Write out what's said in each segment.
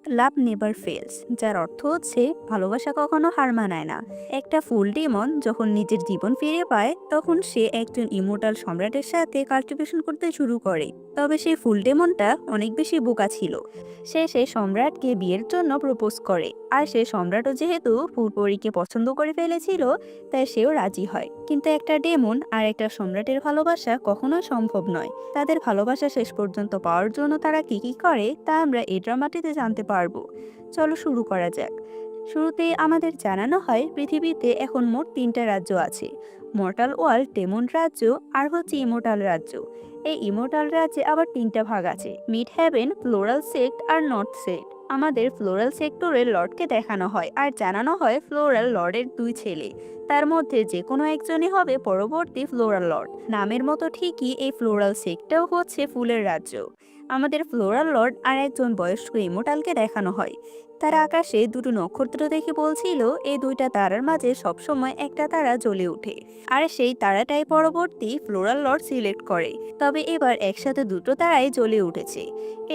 Love never fails, যার অর্থ হচ্ছে ভালোবাসা কখনো হার মানায় না। একটা ফুল ডেমন যখন নিজের জীবন ফিরে পায় তখন সে একজন ইমোর্টাল সম্রাটের সাথে কাল্টিভেশন করতে শুরু করে। তবে সেই ফুল ডেমনটা অনেক বেশি বোকা ছিল। সে সম্রাটকে বিয়ের জন্য প্রপোজ করে, আর সে সম্রাটও যেহেতু ফুলপরীকে পছন্দ করে ফেলেছিল তাই সেও রাজি হয়। কিন্তু একটা ডেমন আর একটা সম্রাটের ভালোবাসা কখনোই সম্ভব নয়। তাদের ভালোবাসা শেষ পর্যন্ত পাওয়ার জন্য তারা কি কি করে তা আমরা এই ড্রামাটিতে জানতে পারবো। চলো শুরু করা যাক। শুরুতে আমাদের জানানো হয় পৃথিবীতে এখন মোট 3টা রাজ্য আছে: মর্টাল ওয়ার্ল্ড, ডেমন রাজ্য, আর হচ্ছে ইমোর্টাল রাজ্য। এই ইমোর্টাল রাজ্যে আবার 3টা ভাগ আছে: মিড হ্যাভেন, ফ্লোরাল সেক্ট আর নর্থ সেক্ট। আমাদের ফ্লোরাল সেক্টরের লর্ডকে দেখানো হয় আর জানানো হয় ফ্লোরাল লর্ডের 2 ছেলে, তার মধ্যে যে কোনো একজনই হবে পরবর্তী ফ্লোরাল লর্ড। নামের মতো ঠিকই এই ফ্লোরাল সেক্টটাও হচ্ছে ফুলের রাজ্য। আমাদের ফ্লোরাল লর্ড আর একজন বয়স্ক ইমোর্টালকে দেখানো হয়। তারা আকাশে দুটো নক্ষত্র দেখে বলছিল এই 2টা তারার মাঝে সবসময় একটা তারা জ্বলে ওঠে, আর সেই তারাটাই পরবর্তী ফ্লোরাল লর্ড সিলেক্ট করে। তবে এবার একসাথে দুটো তারাই জ্বলে উঠেছে।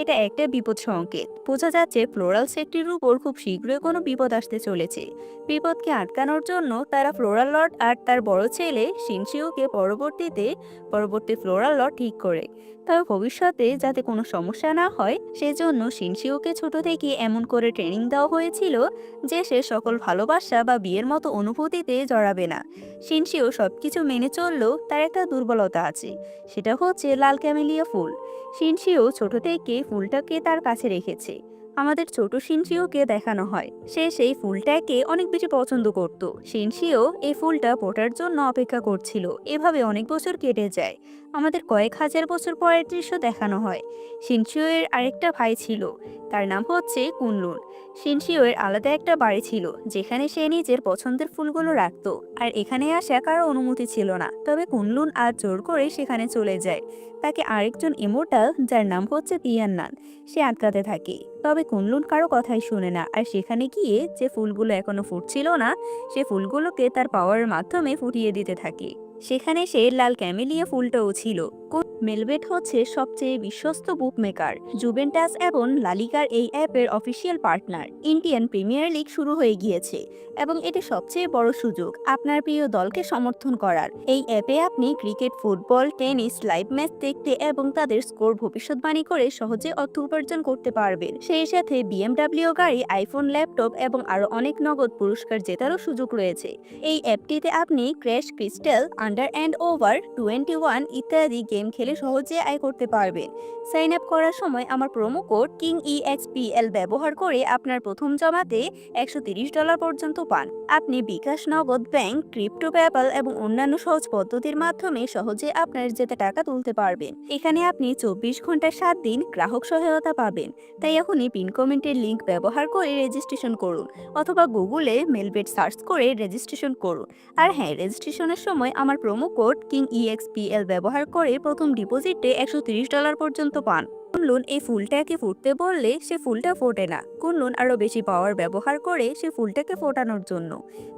এটা একটা বিপদ সংকেত। বোঝা যাচ্ছে ফ্লোরাল সেক্টরের উপর খুব শীঘ্রই কোনো বিপদ আসতে চলেছে। বিপদকে আটকানোর জন্য তারা ফ্লোরাল লর্ড আর তার বড় ছেলে শিনশিওকে পরবর্তী ফ্লোরাল লর্ড ঠিক করে। তবে ভবিষ্যতে যাতে কোনো সমস্যা না হয় সেজন্য শিনশিওকে ছোট থেকে এমন করে ট্রেনিং দেওয়া হয়েছিল যে সে সকল ভালোবাসা বা বিয়ের মতো অনুভূতিতে জড়াবে না। শিনশিও সবকিছু মেনে চললেও তার একটা দুর্বলতা আছে, সেটা হচ্ছে লাল ক্যামেলিয়া ফুল। শিনশিও ছোট থেকে ফুলটাকে তার কাছে রেখেছে। আমাদের ছোট শিনশিওকে দেখানো হয় সে সেই ফুলটাকে অনেক বেশি পছন্দ করত। শিনশিও এই ফুলটা ফোটার জন্য অপেক্ষা করছিল। এভাবে অনেক বছর কেটে যায়। আমাদের কয়েক হাজার বছর পরের দৃশ্য দেখানো হয়। শিনশিও এর আরেকটা ভাই ছিল, তার নাম হচ্ছে কুনলুন। শিনশিও এর আলাদা একটা বাড়ি ছিল যেখানে সে নিজের পছন্দের ফুলগুলো রাখতো, আর এখানে আসা কারো অনুমতি ছিল না। তবে কুনলুন আজ জোর করে সেখানে চলে যায়। তাকে আরেকজন ইমোর্টাল যার নাম হচ্ছে তিয়ান্নান সে আটকাতে থাকে। তবে কুনলুন কারো কথাই শুনে না, আর সেখানে গিয়ে যে ফুলগুলো এখনো ফুটছিল না সে ফুলগুলোকে তার পাওয়ারের মাধ্যমে ফুটিয়ে দিতে থাকে। সেখানে সে লাল ক্যামেলিয়া ফুলটাও ছিল। মেলবেট হচ্ছে সবচেয়ে বিশ্বস্ত বুকমেকার। জুভেন্টাস এবং লালিগার এই অ্যাপের official partner. Indian premier league শুরু হয়ে গিয়েছে এবং এটি সবচেয়ে বড় সুযোগ আপনার প্রিয় দলকে সমর্থন করার। এই অ্যাপে আপনি cricket, football, tennis live match দেখতে এবং তাদের স্কোর ভবিষ্যৎবাণী করে সহজে অর্থ উপার্জন করতে পারবেন। সেই সাথে বিএমডব্লিউ গাড়ি, আইফোন, ল্যাপটপ এবং আরও অনেক নগদ পুরস্কার জেতারও সুযোগ রয়েছে। এই অ্যাপটিতে আপনি crash, crystal, under and over 21 ইত্যাদি গেম খেলে সহজে আয় করতে পারবেন। সাইন আপ করার সময় আমার প্রোমো কোড KINGEXPL ব্যবহার করে আপনার প্রথম জমাতে $130 পর্যন্ত পান। আপনি বিকাশ, নগদ, ব্যাংক, ক্রিপ্টো, পেপ্যাল এবং অন্যান্য সহজ পদ্ধতির মাধ্যমে সহজে আপনার জেতা টাকা তুলতে পারবেন। এখানে আপনি 24 ঘন্টা 7 দিন গ্রাহক সহায়তা পাবেন। তাই এখনই পিন কমেন্টের লিংক ব্যবহার করে রেজিস্ট্রেশন করুন, অথবা গুগলে মেলবেট সার্চ করে রেজিস্ট্রেশন করুন। আর হ্যাঁ, রেজিস্ট্রেশনের সময় আমার প্রোমো কোড KINGEXPL ব্যবহার করে প্রথম ডিপোজিটে $130 পর্যন্ত পান। কুনলুন এই ফুলটাকে ফুটতে বললে সে ফুলটা ফোটে না। কুনলুন আরো বেশি পাওয়ার ব্যবহার করে সে ফুলটাকে ফোটানোর জন্য।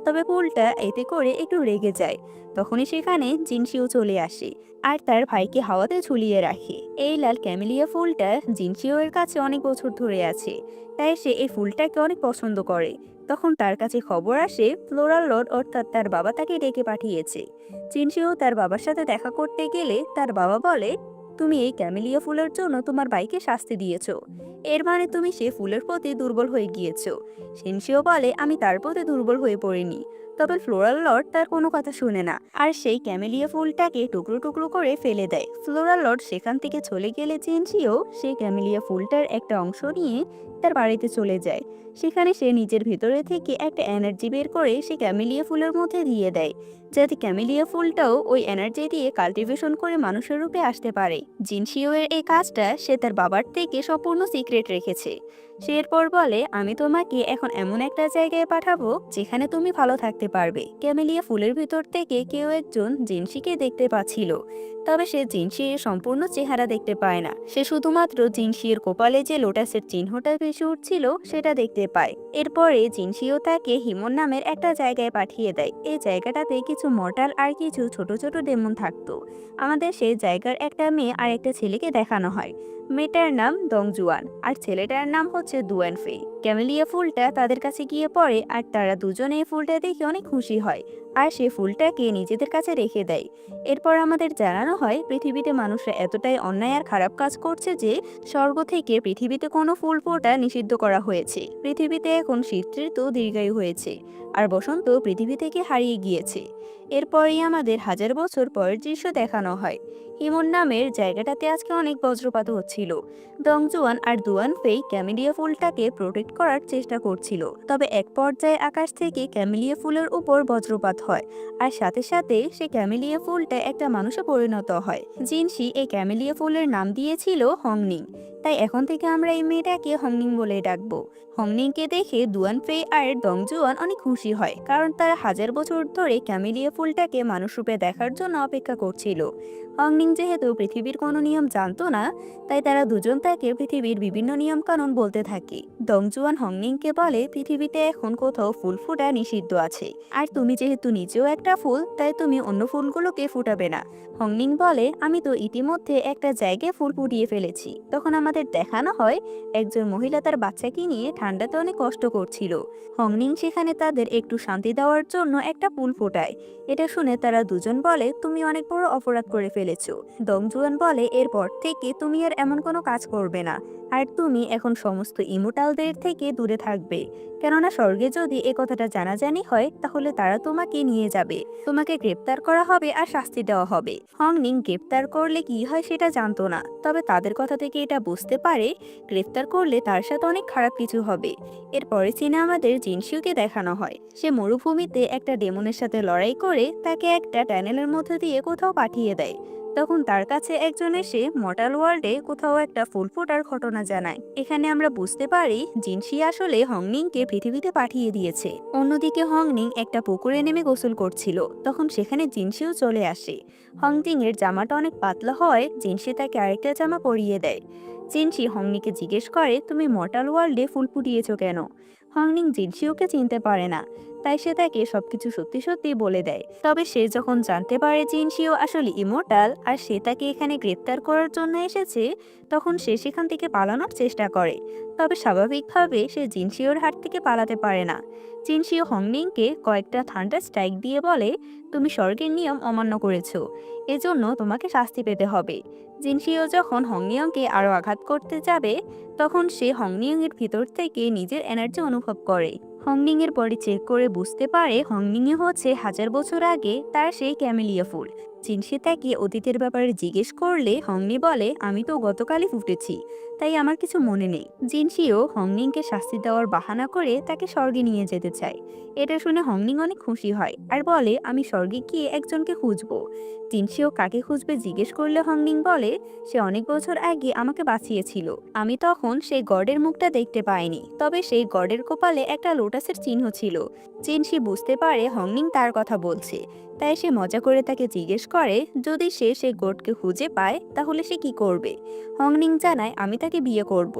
তবে ফুলটা এতে করে একটু রেগে যায়। তখনই সেখানে জিনশিও চলে আসে আর তার ভাইকে হাওয়াতে ঝুলিয়ে রাখে। এই লাল ক্যামেলিয়া ফুলটা জিনশিও এর কাছে অনেক বছর ধরে আছে, তাই সে এই ফুলটাকে অনেক পছন্দ করে। তখন তার কাছে খবর আসে ফ্লোরাল লর্ড অর্থাৎ তার বাবা তাকে ডেকে পাঠিয়েছে। জিনশিও তার বাবার সাথে দেখা করতে গেলে তার বাবা বলে, তুমি এই ক্যামেলিয়া ফুলের জন্য তোমার ভাইকে শাস্তি দিয়েছো। এর মানে তুমি সে ফুলের প্রতি দুর্বল হয়ে গিয়েছো। শিনশিও বলে, আমি তার প্রতি দুর্বল হয়ে পড়িনি। তবে ফ্লোরাল লর্ড তার কোনো কথা শুনে না আর সেই ক্যামেলিয়া ফুলটাকে টুকরো টুকরো করে ফেলে দেয়। ফ্লোরাল লর্ড সেখান থেকে চলে গেলে জিনশিও সেই ক্যামেলিয়া ফুলটার একটা অংশ নিয়ে তার বাড়িতে চলে যায়। সেখানে সে নিজের ভেতরে থেকে একটা এনার্জি বের করে সে ক্যামেলিয়া ফুলের মধ্যে দিয়ে দেয়, যাতে ক্যামেলিয়া ফুলটাও ওই এনার্জি দিয়ে কাল্টিভেশন করে মানুষের রূপে আসতে পারে। জিনশিও এর এই কাজটা সে তার বাবার থেকে সম্পূর্ণ সিক্রেট রেখেছে। সে এরপর বলে, আমি তোমাকে এখন এমন একটা জায়গায় পাঠাবো যেখানে তুমি ভালো থাকতে পারবে। ক্যামেলিয়া ফুলের ভিতর থেকে কেউ একজন জিনশিকে দেখতে পাচ্ছিল, তবে সে জিনশির সম্পূর্ণ চেহারা দেখতে পায় না। সে শুধুমাত্র জিনশির কপালে যে লোটাসের চিহ্নটা ভেসে উঠছিল সেটা দেখতে পায়। এরপরে জিনশিও তাকে হিমন নামের একটা জায়গায় পাঠিয়ে দেয়। এই জায়গাটাতে কিছু মর্টাল আর কিছু ছোট ছোট ডেমন থাকতো। আমাদের সেই জায়গার একটা মেয়ে আর একটা ছেলেকে দেখানো হয়। মেয়েটার নাম দংজুয়ান আর ছেলেটার নাম হচ্ছে দুয়ানফে। ক্যামেলিয়া ফুলটা তাদের কাছে গিয়ে পড়ে আর তারা দুজনে এই ফুলটা দেখে অনেক খুশি হয় আর সে ফুলটাকে নিজেদের কাছে রেখে দেয়। এরপর আমাদের জানানো হয় পৃথিবীতে মানুষরা এতটাই অন্যায় আর খারাপ কাজ করছে যে স্বর্গ থেকে পৃথিবীতে কোনো ফুল ফোটা নিষিদ্ধ করা হয়েছে। পৃথিবীতে এখন শীত ঋতু দীর্ঘায়ু হয়েছে আর বসন্ত পৃথিবী থেকে হারিয়ে গিয়েছে। এরপরই আমাদের হাজার বছর পরের দৃশ্য দেখানো হয়। হিমন নামের জায়গাটাতে আজকে অনেক বজ্রপাত হচ্ছিল। দংজুয়ান আর দুয়ানফেই ক্যামেলিয়া ফুলটাকে প্রোটেক্ট করার চেষ্টা করছিল, তবে এক পর্যায়ে আকাশ থেকে ক্যামেলিয়া ফুলের উপর বজ্রপাত হয় আর সাথে সাথে সে ক্যামেলিয়া ফুলটা একটা মানুষে পরিণত হয়। জিনসি এই ক্যামেলিয়া ফুলের নাম দিয়েছিল হংনিং, তাই এখন থেকে আমরা এই মেয়েটাকে হংনিং বলে ডাকবো। হংনিংকে দেখে দুয়ানফে আর দংজুয়ান অনেক খুশি হয়, কারণ তারা হাজার বছর ধরে ক্যামেলিয়া ফুলটাকে মানুষ রূপে দেখার জন্য অপেক্ষা করছিল। হংনিং যেহেতু পৃথিবীর কোনো নিয়ম জানতো না, তাই তারা দুজন তাকে পৃথিবীর বিভিন্ন নিয়ম কানুন বলতে থাকে। দংজুয়ান হংনিংকে বলে পৃথিবীতে এখন কোথাও ফুল ফোটা নিষিদ্ধ আছে, আর তুমি যেহেতু নিজেও একটা ফুল তাই তুমি অন্য ফুলগুলোকে ফুটাবে না। হংনিং বলে আমি তো ইতিমধ্যে একটা জায়গায় ফুল ফুটিয়ে ফেলেছি। তখন আমাদের দেখানো হয় একজন মহিলা তার বাচ্চাকে নিয়ে ঠান্ডাতে অনেক কষ্ট করছিল। হংনিং সেখানে তাদের একটু শান্তি দেওয়ার জন্য একটা ফুল ফোটায়। এটা শুনে তারা দুজন বলে তুমি অনেক বড় অপরাধ করে ফেলেছো। দংজুয়ান বলে এরপর থেকে তুমি আর এমন কোনো কাজ করবে না, আর তুমি এখন সমস্ত ইমোটালদের থেকে দূরে থাকবে, কেননা স্বর্গে যদি এ কথাটা জানাজানি হয় তাহলে তারা তোমাকে নিয়ে যাবে, তোমাকে গ্রেপ্তার করা হবে আর শাস্তি দেওয়া হবে। হংনিং গ্রেপ্তার করলে কি হয় সেটা জানতো না, তবে তাদের কথা থেকে এটা বুঝতে পারে গ্রেপ্তার করলে তার সাথে অনেক খারাপ কিছু হবে। এরপরে সিনে আমাদের জিনসিউকে দেখানো হয় সে মরুভূমিতে একটা ডেমনের সাথে লড়াই করে তাকে একটা টানেলের মধ্যে দিয়ে কোথাও পাঠিয়ে দেয়। তখন তার কাছে একজন এসে মর্টাল ওয়ার্ল্ডে কোথাও একটা ফুল ফোটার ঘটনা জানায়। এখানে আমরা বুঝতে পারি জিনসি আসলে হংনিংকে পৃথিবীতে পাঠিয়ে দিয়েছে। অন্যদিকে হংনিং একটা পুকুরে নেমে গোসল করছিল, তখন সেখানে জিনসিও চলে আসে। হংনিং এর জামাটা অনেক পাতলা হয়, জিনসি তাকে আরেকটা জামা পরিয়ে দেয়। জিনসি হংনিংকে জিজ্ঞেস করে তুমি মর্টাল ওয়ার্ল্ডে ফুল ফুটিয়েছো কেন। হংনিং জিনসিওকে চিনতে পারে না, তাই সে তাকে সবকিছু সত্যি সত্যি বলে দেয়। তবে সে যখন জানতে পারে জিনসিও আসলে ইমোর্টাল আর সে তাকে এখানে গ্রেপ্তার করার জন্য এসেছে, তখন সে সেখান থেকে পালানোর চেষ্টা করে। তবে স্বাভাবিকভাবে সে জিনসিওর হাত থেকে পালাতে পারে না। জিনসিও হংনিংকে কয়েকটা থান্ডার স্ট্রাইক দিয়ে বলে তুমি স্বর্গের নিয়ম অমান্য করেছো, এজন্য তোমাকে শাস্তি পেতে হবে। জিনসিও যখন হংনিয়ংকে আরও আঘাত করতে যাবে, তখন সে হংনিয়ং এর ভিতর থেকে নিজের এনার্জি অনুভব করে। হংনিং এর পরে চেক করে বুঝতে পারে হংনিং হচ্ছে হাজার বছর আগে তার সেই ক্যামেলিয়া ফুল। জিনসি তাকে অতীতের ব্যাপারে জিজ্ঞেস করলে হংনি বলে আমি তো গতকালই ফুটেছি, তাই আমার কিছু মনে নেই। জিনসিও হংনিংকে শাস্তি দেওয়ার বাহানা করে তাকে স্বর্গে নিয়ে যেতে চায়। এটা শুনে হংনিং অনেক খুশি হয় আর বলে আমি স্বর্গে গিয়ে একজনকে খুঁজবো। জিনসিও কাকে খুঁজবে জিজ্ঞেস করলে হংনিং বলে সে অনেক বছর আগে আমাকে বাঁচিয়েছিল। আমি তখন সেই গডের মুখটা দেখতে পাইনি, তবে সেই গডের কপালে একটা লোটাসের চিহ্ন ছিল। জিনসি বুঝতে পারে হংনিং তার কথা বলছে, তাই সে মজা করে তাকে জিজ্ঞেস করে যদি সে সেই গডকে খুঁজে পায় তাহলে সে কি করবে। হংনিং জানায় আমি তাকে বিয়ে করব।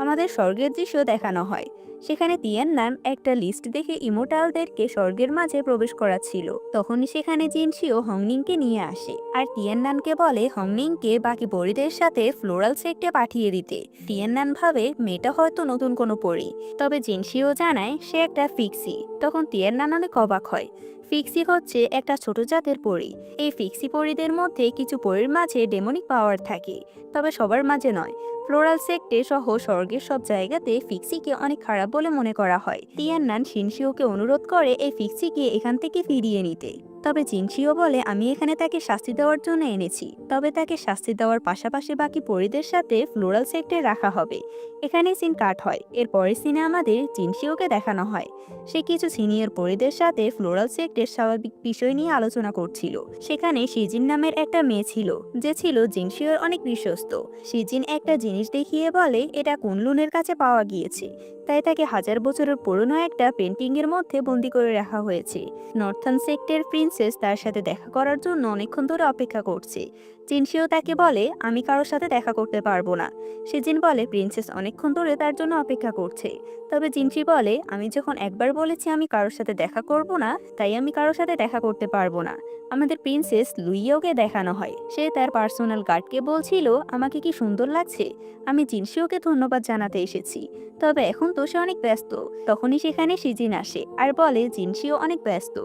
আমাদের স্বর্গের দৃশ্য দেখানো হয়, সেখানে তিয়াননান একটা লিস্ট দেখে ইমোর্টালদেরকে স্বর্গের মাঝে প্রবেশ করাচ্ছিল। তখনই সেখানে জিনসিও হংনিংকে নিয়ে আসে আর তিয়াননানকে বলে হংনিংকে বাকি পরীদের সাথে ফ্লোরাল সেক্টে পাঠিয়ে দিতে। তিয়াননান ভাবে মেয়েটা হয়তো নতুন কোনো পরী, তবে জিনসিও জানায় সে একটা ফিক্সি। তখন তিয়াননান অনেক অবাক হয়, ফিক্সি হচ্ছে একটা ছোট জাতের পরী। এই ফিক্সি পরীদের মধ্যে কিছু পরীর মাঝে ডেমনিক পাওয়ার থাকে, তবে সবার মাঝে নয়। ফ্লোরাল সেক্টে সহ স্বর্গের সব জায়গাতে ফিক্সিকে অনেক খারাপ বলে মনে করা হয়। তিয়াননান শিনশিওকে অনুরোধ করে এই ফিক্সিকে এখান থেকে ফিরিয়ে নিতে, তবে জিনসিও বলে আমি এখানে তাকে শাস্তি দেওয়ার জন্য এনেছি, তবে তাকে শাস্তি দেওয়ার পাশাপাশি বাকি পরীদের সাথে ফ্লোরাল সেক্টে রাখা হবে। এখানে সিন কাট হয়। এর পরের সিনে আমাদের জিনসিওকে দেখানো হয় সে কিছু সিনিয়র পরীদের সাথে ফ্লোরাল সেক্টের স্বাভাবিক বিষয় নিয়ে আলোচনা করছিল। সেখানে শিজিন নামের একটা মেয়ে ছিল যে ছিল জিনসিওর অনেক বিশ্বস্ত। শিজিন একটা জিনিস দেখিয়ে বলে এটা কুনলুনের কাছে পাওয়া গিয়েছে, তাই তাকে হাজার বছরের পুরনো একটা পেন্টিং এর মধ্যে বন্দি করে রাখা হয়েছে। নর্থার্ন সেক্টের প্রিন্সেস তার সাথে দেখা করার জন্য অনেকক্ষণ ধরে অপেক্ষা করছে। জিনসিও তাকে বলে আমি কারোর সাথে দেখা করতে পারবো না। শিজিন বলে প্রিন্সেস অনেকক্ষণ ধরে তার জন্য অপেক্ষা করছে। তবে জিনসি বলে আমি যখন একবার বলেছি আমি কারোর সাথে দেখা করব না, তাই আমি কারোর সাথে দেখা করতে পারবো না। আমাদের প্রিন্সেস লুইয়াওকে দেখানো হয়। সে তার পার্সোনাল গার্ডকে বলছিল, আমাকে কি সুন্দর লাগছে, আমি জিনসিওকে ধন্যবাদ জানাতে এসেছি, তবে এখন তো সে অনেক ব্যস্ত। তখনই সেখানে সিজিন আসে আর বলে জিনসিও অনেক ব্যস্ত,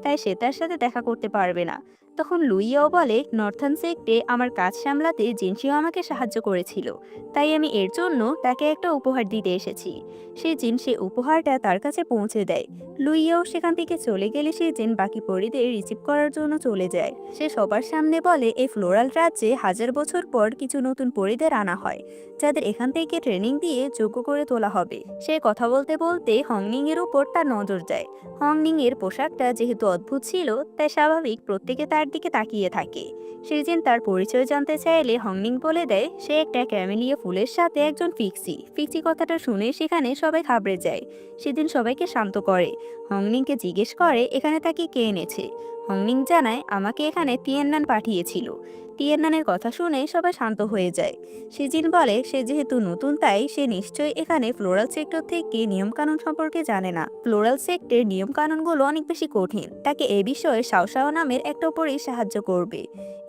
তাই সে তার সাথে দেখা করতে পারবে না। তখন লুইয়াও বলে, নর্থার্ন সেক্টে আমার কাজ সামলাতে জিনসিও আমাকে সাহায্য করেছিল, তাই আমি এর জন্য তাকে একটা উপহার দিতে এসেছি। সে জিন সে উপহারটা তার কাছে পৌঁছে দেয়। লুইয়াও সেখান থেকে চলে গেলে সে জিন বাকি পরিদের রিসিভ করার জন্য চলে যায়। সে সবার সামনে বলে, এই ফ্লোরাল রাজ্যে 1000 বছর পর কিছু নতুন পরিদের আনা হয়, যাদের এখান থেকে ট্রেনিং দিয়ে যোগ্য করে তোলা হবে। সে কথা বলতে বলতে হংনিং এর উপর তার নজর যায়। হংনিং এর পোশাকটা যেহেতু অদ্ভুত ছিল, তাই স্বাভাবিক প্রত্যেকে তার দিকে তাকিয়ে থাকে। সেদিন তার পরিচয় জানতে চাইলে হংনিং বলে দেয় সে একটা ক্যামেলিয়া ফুলের সাথে একজন ফিক্সি। ফিক্সি কথাটা শুনে সেখানে সবাই ঘাবড়ে যায়। সেদিন সবাইকে শান্ত করে। হংনিংকে জিজ্ঞেস করে এখানে তাকে কে এনেছে। হংনিং জানায়, আমাকে এখানে তিয়ান্নান পাঠিয়েছিল। তিয়ান্নানের কথা শুনে সবাই শান্ত হয়ে যায়। সেজিন বলে সে যেহেতু নতুন তাই সে নিশ্চয়ই এখানে ফ্লোরাল সেক্টর থেকে নিয়মকানুন সম্পর্কে জানে না। ফ্লোরাল সেক্টরের নিয়মকানুনগুলো অনেক বেশি কঠিন, তাকে এ বিষয়ে শাওশাও নামের একটা উপরেই সাহায্য করবে।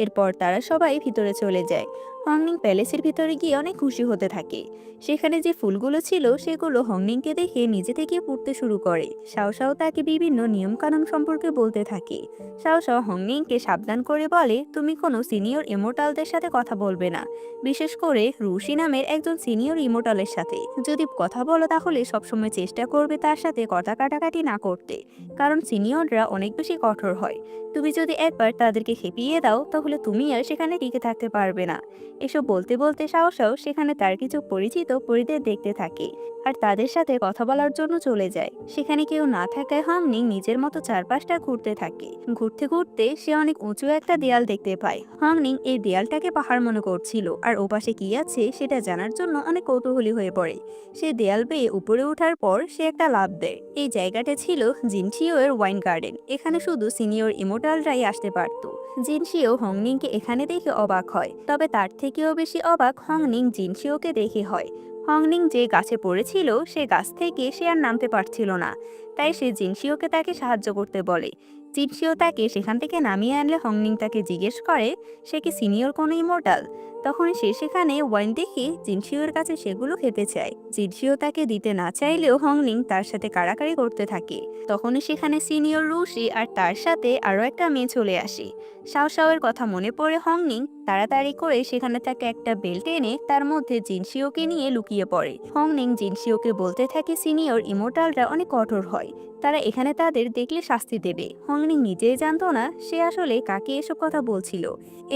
এরপর তারা সবাই ভিতরে চলে যায়। হংনিং প্যালেসের ভিতরে গিয়ে অনেক খুশি হতে থাকে। সেখানে যে ফুলগুলো ছিল সেগুলো হংনিংকে দেখে নিজে থেকে ফুটতে শুরু করে। শাওশাও তাকে বিভিন্ন নিয়মকানুন সম্পর্কে বলতে থাকে। শাওশাও হংনিংকে সাবধান করে বলে, তুমি কোনো সিনিয়র ইমোর্টালদের সাথে কথা বলবে না, বিশেষ করে রুশি নামের একজন সিনিয়র ইমোর্টালের সাথে। যদি কথা বলো তাহলে সবসময় চেষ্টা করবে তার সাথে কথা কাটাকাটি না করতে, কারণ সিনিয়ররা অনেক বেশি কঠোর হয়। তুমি যদি একবার তাদেরকে খেপিয়ে দাও তাহলে তুমি আর সেখানে টিকে থাকতে পারবে না। এসব বলতে বলতে শাওশাও সেখানে তার কিছু পরিচিত পরিদের দেখতে থাকে আর তাদের সাথে কথা বলার জন্য চলে যায়। সেখানে কেউ না থাকায় হংনিং নিজের মতো চারপাশটা ঘুরতে থাকে। ঘুরতে ঘুরতে সে অনেক উঁচু একটা দেয়াল দেখতে পায়। হংনিং এই দেয়ালটাকে পাহাড় মনে করছিল আর ওপাশে কি আছে সেটা জানার জন্য অনেক কৌতূহলী হয়ে পড়ে। সে দেয়াল বেয়ে উপরে ওঠার পর সে একটা লাফ দেয়। এই জায়গাটা ছিল জিনশিও এর ওয়াইন গার্ডেন। এখানে শুধু সিনিয়র ইমোর্টালরাই আসতে পারত। জিনশিও হংনিংকে এখানে দেখে অবাক হয়, তবে তার থেকেও বেশি অবাক হংনিং জিনশিওকে দেখে হয়। হংনিং যে গাছে পড়েছিল সে গাছ থেকে সে আর নামতে পারছিল না, তাই সে জিনশিওকে তাকে সাহায্য করতে বলে। জিনশিও তাকে সেখান থেকে নামিয়ে আনলে হংনিং তাকে জিজ্ঞেস করে সে কি সিনিয়র কোনো ইমোর্টাল। তখন সে সেখানে ওয়াইন দেখে জিনশিওর কাছে সেগুলো খেতে চায়। জিনশিও তাকে দিতে না চাইলেও হংনিং তার সাথে কাড়াকাড়ি করতে থাকে। তখনই সেখানে সিনিয়র রুশি আর তার সাথে আরও একটা মেয়ে চলে আসে। শাওশাওয়ের কথা মনে পড়ে হংনিং তাড়াতাড়ি করে সেখানে তাকে একটা বেল্ট এনে তার মধ্যে জিনশিওকে নিয়ে লুকিয়ে পড়ে। হংনিং জিনশিওকে বলতে থাকে সিনিয়র ইমোর্টালরা অনেক কঠোর হয়, তারা এখানে তাদের দেখলে শাস্তি দেবে। হংনিং নিজেই জানতো না সে আসলে কাকে এসব কথা বলছিল।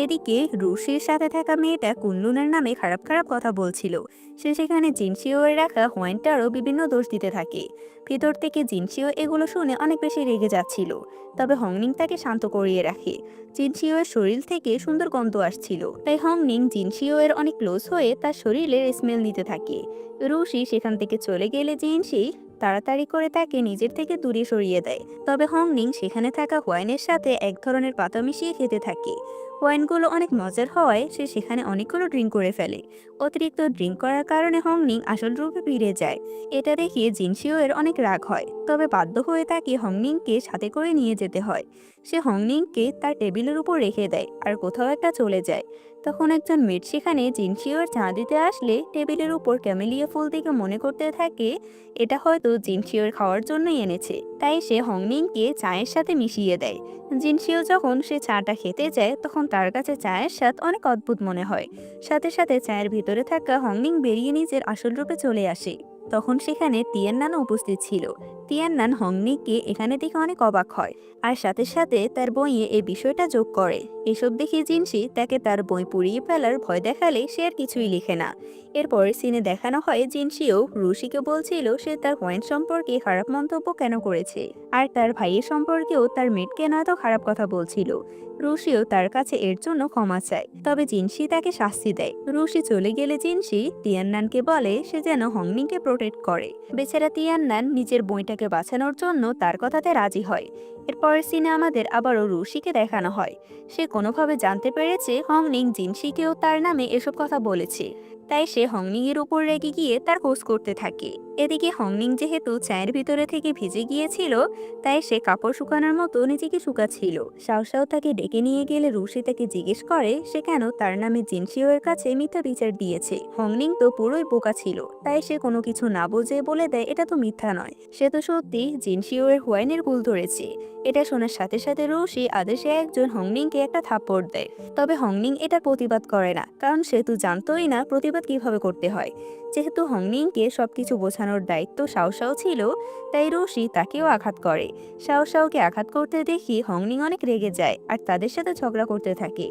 এদিকে রুশির সাথে থাকা মেয়েটা কুনলুনের নামে খারাপ খারাপ কথা বলছিল। সে সেখানে জিনশিও এর রাখা হোয়াইনটারও বিভিন্ন দোষ দিতে থাকে। ভেতর থেকে জিনশিও এগুলো শুনে অনেক বেশি রেগে যাচ্ছিল, তবে হংনিং তাকে শান্ত করিয়ে রাখে। জিনশিও এর শরীর থেকে সুন্দর গন্ধ আসছিল, তাই হংনিং জিনশিও এর অনেক ক্লোজ হয়ে তার শরীরের স্মেল নিতে থাকে। রুশি সেখান থেকে চলে গেলে জিনশি তাড়াতাড়ি করে তাকে নিজের থেকে দূরে সরিয়ে দেয়। তবে হংনিং সেখানে থাকা ওয়াইনের সাথে এক ধরনের পাতা মিশিয়ে খেতে থাকে। ওয়াইনগুলো অনেক মজার হওয়ায় সে সেখানে অনেকগুলো ড্রিঙ্ক করে ফেলে। অতিরিক্ত ড্রিঙ্ক করার কারণে হংনিং আসল রূপে ফিরে যায়। এটা দেখে জিনশিও এর অনেক রাগ হয়, তবে বাধ্য হয়ে তাকে হংনিংকে সাথে করে নিয়ে যেতে হয়। সে হংনিংকে তার টেবিলের উপর রেখে দেয় আর কোথাও একটা চলে যায়। তখন একজন মেড সেখানে জিনশিওর চা দিতে আসলে টেবিলের উপর ক্যামেলিয়া ফুল দেখে মনে করতে থাকে এটা হয়তো জিনশিওর খাওয়ার জন্যই এনেছে, তাই সে হংনিংকে চায়ের সাথে মিশিয়ে দেয়। জিনশিও যখন সে চাটা খেতে যায় তখন তার কাছে চায়ের স্বাদ অনেক অদ্ভুত মনে হয়। সাথে সাথে চায়ের ভিতরে থাকা হংনিং বেরিয়ে নিজের আসল রূপে চলে আসে। তখন সেখানে তিয়ান্নানও উপস্থিত ছিল। তিয়ান্নান হংনিংকে এখানে দেখে অনেক অবাক হয় আর সাথে সাথে তার বইয়ে এই বিষয়টা যোগ করে। এসব দেখে জিনশি তাকে তার বই পুড়িয়ে ফেলার ভয় দেখালে সে আর কিছুই লিখে না। এরপর সিনে দেখানো হয় জিনশিও রুশিকে বলছিল সে তার পয়েন্ট সম্পর্কে খারাপ মন্তব্য কেন করেছে, আর তার ভাইয়ের সম্পর্কেও তার মেয়েকে নয়তো খারাপ কথা বলছিল। রুশিও তার কাছে এর জন্য ক্ষমা চায়, তবে জিনশি তাকে শাস্তি দেয়। রুশি চলে গেলে জিনশি তিয়ান্নানকে বলে সে যেন হংনিংকে প্রোটেক্ট করে। বেচারা তিয়ান্নান নিজের বইটাকে বাঁচানোর জন্য তার কথাতে রাজি হয়। এরপরের সিনে আমাদের আবারও রুশিকে দেখানো হয়। সে কোনোভাবে জানতে পেরেছে হংনিং জিনশিকেও তার নামে এসব কথা বলেছে। তাই সে হংনিং এর উপর রেগে গিয়ে তার খোঁজ করতে থাকে। এদিকে হংনিং যেহেতু চায়ের ভিতরে থেকে ভিজে গিয়েছিল, তাই সে কাপড় শুকানোর মতো নিজেকে শুকাচ্ছিল। শাওশাও তাকে ডেকে নিয়ে গেলে রুশি তাকে জিজ্ঞেস করে সে কেন তার নামে জিনশিও এর কাছে মিথ্যা বিচার দিয়েছে। হংনিং তো পুরোই বোকা ছিল, তাই সে কোনো কিছু না বুঝে বলে দেয় এটা তো মিথ্যা নয়, সে তো সত্যি জিনশিও এর হুয়াইনের ভুল ধরেছে। এটা শোনার সাথে সাথে রুশি আদেশে একজন হংনিংকে একটা থাপ্পড় দেয়। তবে হংনিং এটার প্রতিবাদ করে না, কারণ সে তো জানতোই না প্রতিবাদ কিভাবে করতে হয়। যেহেতু হংনিংকে সবকিছু বোঝানোর দায়িত্ব শাওশাও ছিল, তাই রুশি তাকেও আঘাত করে। শাওশাওকে আঘাত করতে দেখি হংনিং অনেক রেগে যায় আর তাদের সাথে ঝগড়া করতে থাকে।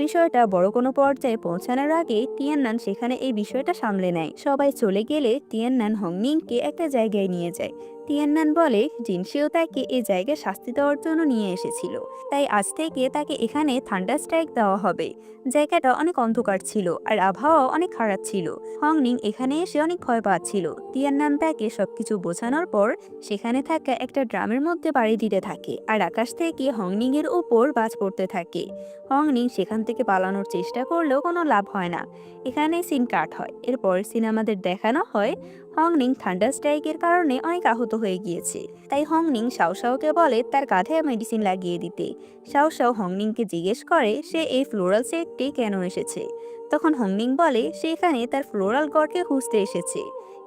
বিষয়টা বড় কোনো পর্যায়ে পৌঁছানোর আগে তিয়াননান সেখানে এই বিষয়টা সামলে নেয়। সবাই চলে গেলে তিয়াননান হংনিংকে একটা জায়গায় নিয়ে যায়। তিয়াননান বলে জিনশিও তাকে এই জায়গায় শাস্তি দেওয়ার জন্য নিয়ে এসেছিল, তাই আজ থেকে তাকে এখানে থান্ডার স্ট্রাইক দেওয়া হবে। জায়গাটা অনেক অন্ধকার ছিল আর আবহাওয়া অনেক খারাপ ছিল। হংনিং এখানে এসে অনেক ভয় পাচ্ছিল। তিয়াননান তাকে সবকিছু বোঝানোর পর সেখানে থাকা একটা ড্রামের মধ্যে বাড়ি দিতে থাকে আর আকাশ থেকে হংনিং এর উপর বাজ পড়তে থাকে। হংনিং সেখান থেকে পালানোর চেষ্টা করলেও কোনো লাভ হয় না। এখানে সিন কাট হয়। এরপর সিন আমাদের দেখানো হয় হংনিং থান্ডার স্ট্রাইকের কারণে অনেক আহত হয়ে গিয়েছে। তাই হংনিং শাওশাওকে বলে তার কাঁধে মেডিসিন লাগিয়ে দিতে। শাওশাও হংনিংকে জিজ্ঞেস করে সে এই ফ্লোরাল সেটটি কেন এসেছে। তখন হংনিং বলে সে এখানে তার ফ্লোরাল গডকে খুঁজতে এসেছে।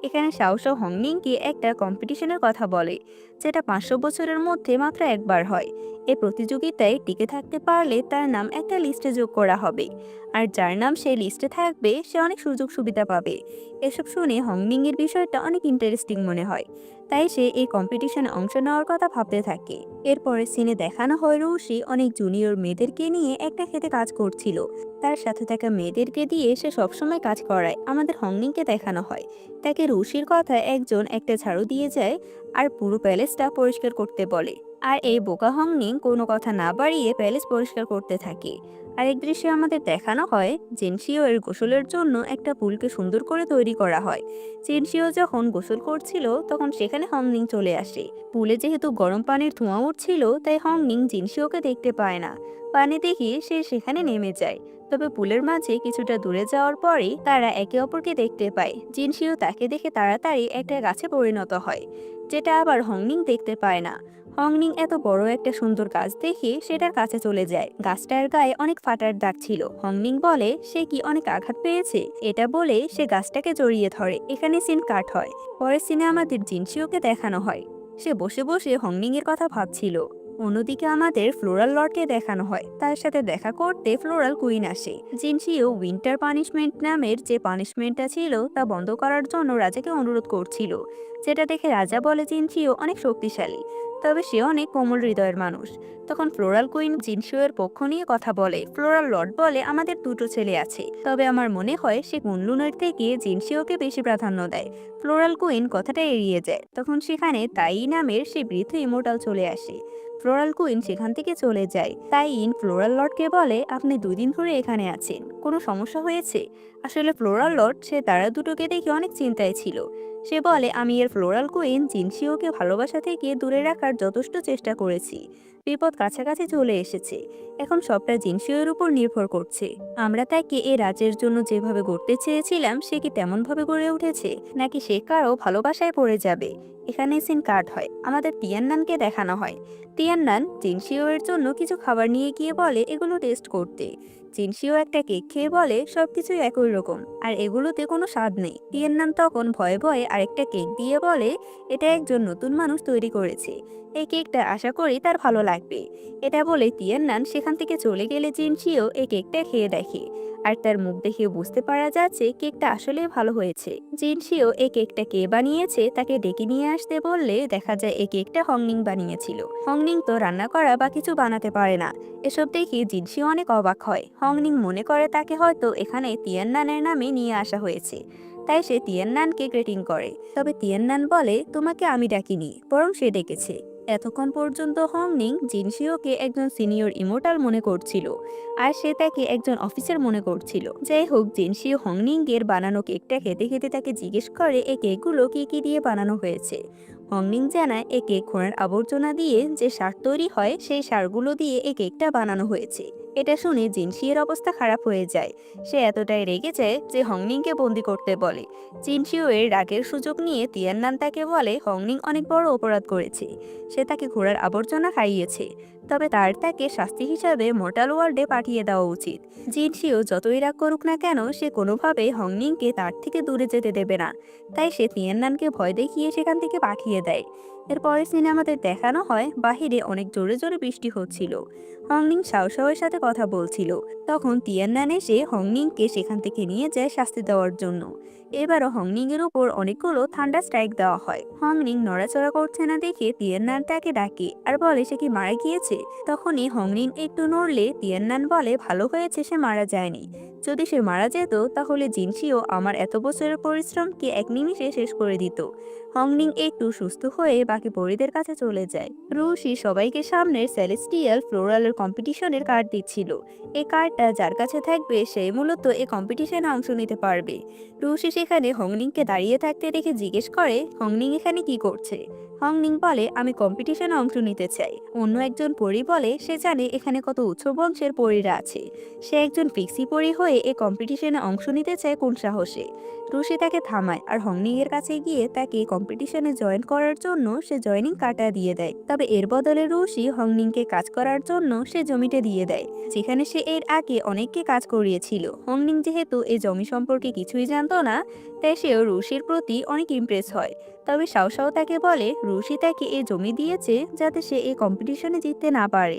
এখানে শাওশাও হংনিংকে একটা কম্পিটিশনের কথা বলে, যেটা 500 বছরের মধ্যে মাত্র একবার হয়। এই প্রতিযোগিতায় টিকে থাকতে পারলে তার নাম একটা লিস্টে যোগ করা হবে, আর যার নাম সেই লিস্টে থাকবে সে অনেক সুযোগ সুবিধা পাবে। এসব শুনে হংনিং এর বিষয়টা অনেক ইন্টারেস্টিং মনে হয়, তাই সে এই কম্পিটিশনে অংশ নেওয়ার কথা ভাবতে থাকে। এরপরে সিনে দেখানো হয় রুশি অনেক জুনিয়র মেয়েদেরকে নিয়ে একটা খেতে কাজ করছিল। তার সাথে থাকা মেয়েদেরকে দিয়ে সে সবসময় কাজ করায়। আমাদের হংনিংকে দেখানো হয় তাকে রুশির কথা একজন একটা ঝাড়ু দিয়ে যায় আর পুরো প্যালেসটা পরিষ্কার করতে বলে। আর এই বোকা হংনিং কোনো কথা না বাড়িয়ে প্যালেস পরিষ্কার করতে থাকে। আরেক দৃশ্যে আমাদের দেখানো হয় জিনশিও এর গোসলের জন্য একটা পুলকে সুন্দর করে তৈরি করা হয়। জিনশিও যখন গোসল করছিল তখন সেখানে হংনিং চলে আসে। পুলে যেহেতু গরম পানির ধোঁয়া উঠছিল, তাই হংনিং জিনশিওকে দেখতে পায় না। পানি দেখে সে সেখানে নেমে যায়। তবে পুলের মাঝে কিছুটা দূরে যাওয়ার পরেই তারা একে অপরকে দেখতে পায়। জিনশিও তাকে দেখে তাড়াতাড়ি একটা গাছে পরিণত হয়, যেটা আবার হংনিং দেখতে পায় না। হংনিং এত বড় একটা সুন্দর গাছ দেখে সেটার কাছে চলে যায়। গাছটার গায়ে অনেক ফাটার দাগ ছিল। হংনিং বলে সে কি অনেক আঘাত পেয়েছে। এটা বলে সে গাছটাকে জড়িয়ে ধরে। এখানে সিন কাট হয়। পরের সিনে আমাদের জিনশিওকে দেখানো হয় সে বসে বসে হংনিং এর কথা ভাবছিল। অন্যদিকে আমাদের ফ্লোরাল লর্ডকে দেখানো হয় তার সাথে দেখা করতে ফ্লোরাল কুইন আসে। জিনশিও উইন্টার পানিশমেন্ট নামের যে পানিশমেন্টটা ছিল তা বন্ধ করার জন্য রাজাকে অনুরোধ করছিল, যেটা দেখে রাজা বলে জিনশিও অনেক শক্তিশালী, তবে সে অনেক কোমল হৃদয়ের মানুষ। তখন ফ্লোরাল কুইন জিনশিও এর পক্ষ নিয়ে কথা বলে। ফ্লোরাল লর্ড বলে আমাদের দুটো ছেলে আছে, তবে আমার মনে হয় সে কুনলুনের থেকে জিনশিওকে বেশি প্রাধান্য দেয়। ফ্লোরাল কুইন কথাটা এড়িয়ে যায়। তখন সেখানে তাই নামের সেই বৃদ্ধ ইমোর্টাল চলে আসে। ফ্লোরাল কুইন সেখান থেকে চলে যায়। তাই ফ্লোরাল লর্ডকে বলে আপনি 2 দিন ধরে এখানে আছেন, কোনো সমস্যা হয়েছে? আসলে ফ্লোরাল লর্ড সে তারা দুটোকে দেখে অনেক চিন্তায় ছিল। সে বলে আমি এর ফ্লোরাল কুইন জিনশিওকে ভালোবাসা থেকে দূরে রাখার যথেষ্ট চেষ্টা করেছি। বিপদ কাছাকাছি চলে এসেছে, এখন সবটা জিনশিওর উপর নির্ভর করছে। আমরা তাকে এই রাজ্যের জন্য যেভাবে গড়তে চেয়েছিলাম সে কি তেমনভাবে গড়ে উঠেছে, নাকি সে কারো ভালোবাসায় পড়ে যাবে। এখানে সিন কাট হয়। আমাদের তিয়াননানকে দেখানো হয়। তিয়াননান জিনশিও এর জন্য কিছু খাবার নিয়ে গিয়ে বলে এগুলো টেস্ট করতে। জিনশিও একটা কেক খেয়ে বলে সবকিছুই একই রকম আর এগুলোতে কোনো স্বাদ নেই। তিয়াননান তখন ভয়ে ভয়ে আরেকটা কেক দিয়ে বলে এটা একজন নতুন মানুষ তৈরি করেছে, এই কেকটা আশা করি তার ভালো লাগবে। এটা বলে তিয়াননান সেখান থেকে চলে গেলে জিনশিও এই কেকটা খেয়ে দেখে আর তার মুখ দেখে বুঝতে পারা যাচ্ছে কেকটা আসলে ভালো হয়েছে। জিনশিও এই কেকটা কে বানিয়েছে তাকে ডেকে নিয়ে আসতে বললে দেখা যায় এই কেকটা হংনিং বানিয়েছিল। হংনিং তো রান্না করা বা কিছু বানাতে পারে না। এসব দেখে জিনশিও অনেক অবাক হয়। হংনিং মনে করে তাকে হয়তো এখানে তিয়াননানের নামে নিয়ে আসা হয়েছে, তাই সে তিয়াননানকে গ্রেটিং করে। তবে তিয়াননান বলে তোমাকে আমি ডাকিনি, বরং সে ডেকেছে। এতক্ষণ পর্যন্ত হংনিং জিনশিওকে একজন সিনিয়র ইমোর্টাল মনে করছিল, আর সে তাকে একজন অফিসার মনে করছিল। যাই হোক, জিনশিও হংনিং এর বানানো কেকটা খেতে খেতে তাকে জিজ্ঞেস করে এই কেকগুলো কি কি দিয়ে বানানো হয়েছে। হংনিং জানায় এই কেক খোঁড়ার আবর্জনা দিয়ে যে সার তৈরি হয় সেই সারগুলো দিয়ে এই কেকটা বানানো হয়েছে। এটা শুনে জিনশিয়ের অবস্থা খারাপ হয়ে যায়। সে এতটাই রেগে যায় যে হংনিংকে বন্দি করতে বলে। জিনশিও এর রাগের সুযোগ নিয়ে তিয়াননান তাকে বলে হংনিং অনেক বড় অপরাধ করেছে, সে তাকে ঘোড়ার আবর্জনা খাইয়েছে, তবে তাকে শাস্তি হিসাবে মর্টাল ওয়ার্ল্ডে পাঠিয়ে দেওয়া উচিত। জিনশিও যতই রাগ করুক না কেন সে কোনোভাবে হংনিংকে তার থেকে দূরে যেতে দেবে না, তাই সে তিয়াননানকে ভয় দেখিয়ে সেখান থেকে পাঠিয়ে দেয়। এরপরে সিনেমাতে দেখানো হয় বাহিরে অনেক জোরে জোরে বৃষ্টি হচ্ছিল। হংনিং শাওশাওয়ের সাথে কথা বলছিল। তখন তিয়াননান এসে হংনিংকে সেখান থেকে নিয়ে যায় শাস্তি দেওয়ার জন্য। এবারও হংনিং এর উপর অনেকগুলো ঠান্ডা স্ট্রাইক দেওয়া হয়। হংনিং নড়াচড়া করছে না দেখে তিয়াননান তাকে ডাকে আর বলে সে কি মারা গিয়েছে। তখনই হংনিং একটু নড়লে তিয়াননান বলে ভালো হয়েছে সে মারা যায়নি, যদি সে মারা যেত তাহলে জিনশিও আমার এত বছরের পরিশ্রমকে এক নিমিষে শেষ করে দিত। হংনিং একটু সুস্থ হয়ে বাকি পরীদের কাছে চলে যায়। রুশি সবাইকে সামনের সেলেস্টিয়াল ফ্লোরালের কম্পিটিশনের কার্ড দিচ্ছিল। এই কার্ডটা যার কাছে থাকবে সে মূলত এই কম্পিটিশনে অংশ নিতে পারবে। রুশি সেখানে হংনিংকে দাঁড়িয়ে থাকতে দেখে জিজ্ঞেস করে হংনিং এখানে কি করছে। হংনিং বলে আমি কম্পিটিশনে অংশ নিতে চাই। অন্য একজন পরী বলে সে জানে এখানে কত উচ্চ বংশের পরীরা আছে, সে একজন পিক্সি পরী হয়ে এই কম্পিটিশনে অংশ নিতে চায় কোন সাহসে। রুশি তাকে থামায় আর হংনিং এর কাছে গিয়ে তাকে কম্পিটিশনে জয়েন করার জন্য সে জয়েনিং কার্ডটা দিয়ে দেয়। তবে এর বদলে রুশি হংনিংকে কাজ করার জন্য সে জমিটা দিয়ে দেয়, যেখানে সে এর আগে অনেককে কাজ করিয়েছিল। হংনিং যেহেতু এই জমি সম্পর্কে কিছুই জানতো না, তাই সেও রুশির প্রতি অনেক ইমপ্রেস হয়। তবে শাওশাও তাকে বলে রুশি তাকে এই জমি দিয়েছে যাতে সে এই কম্পিটিশনে জিততে না পারে,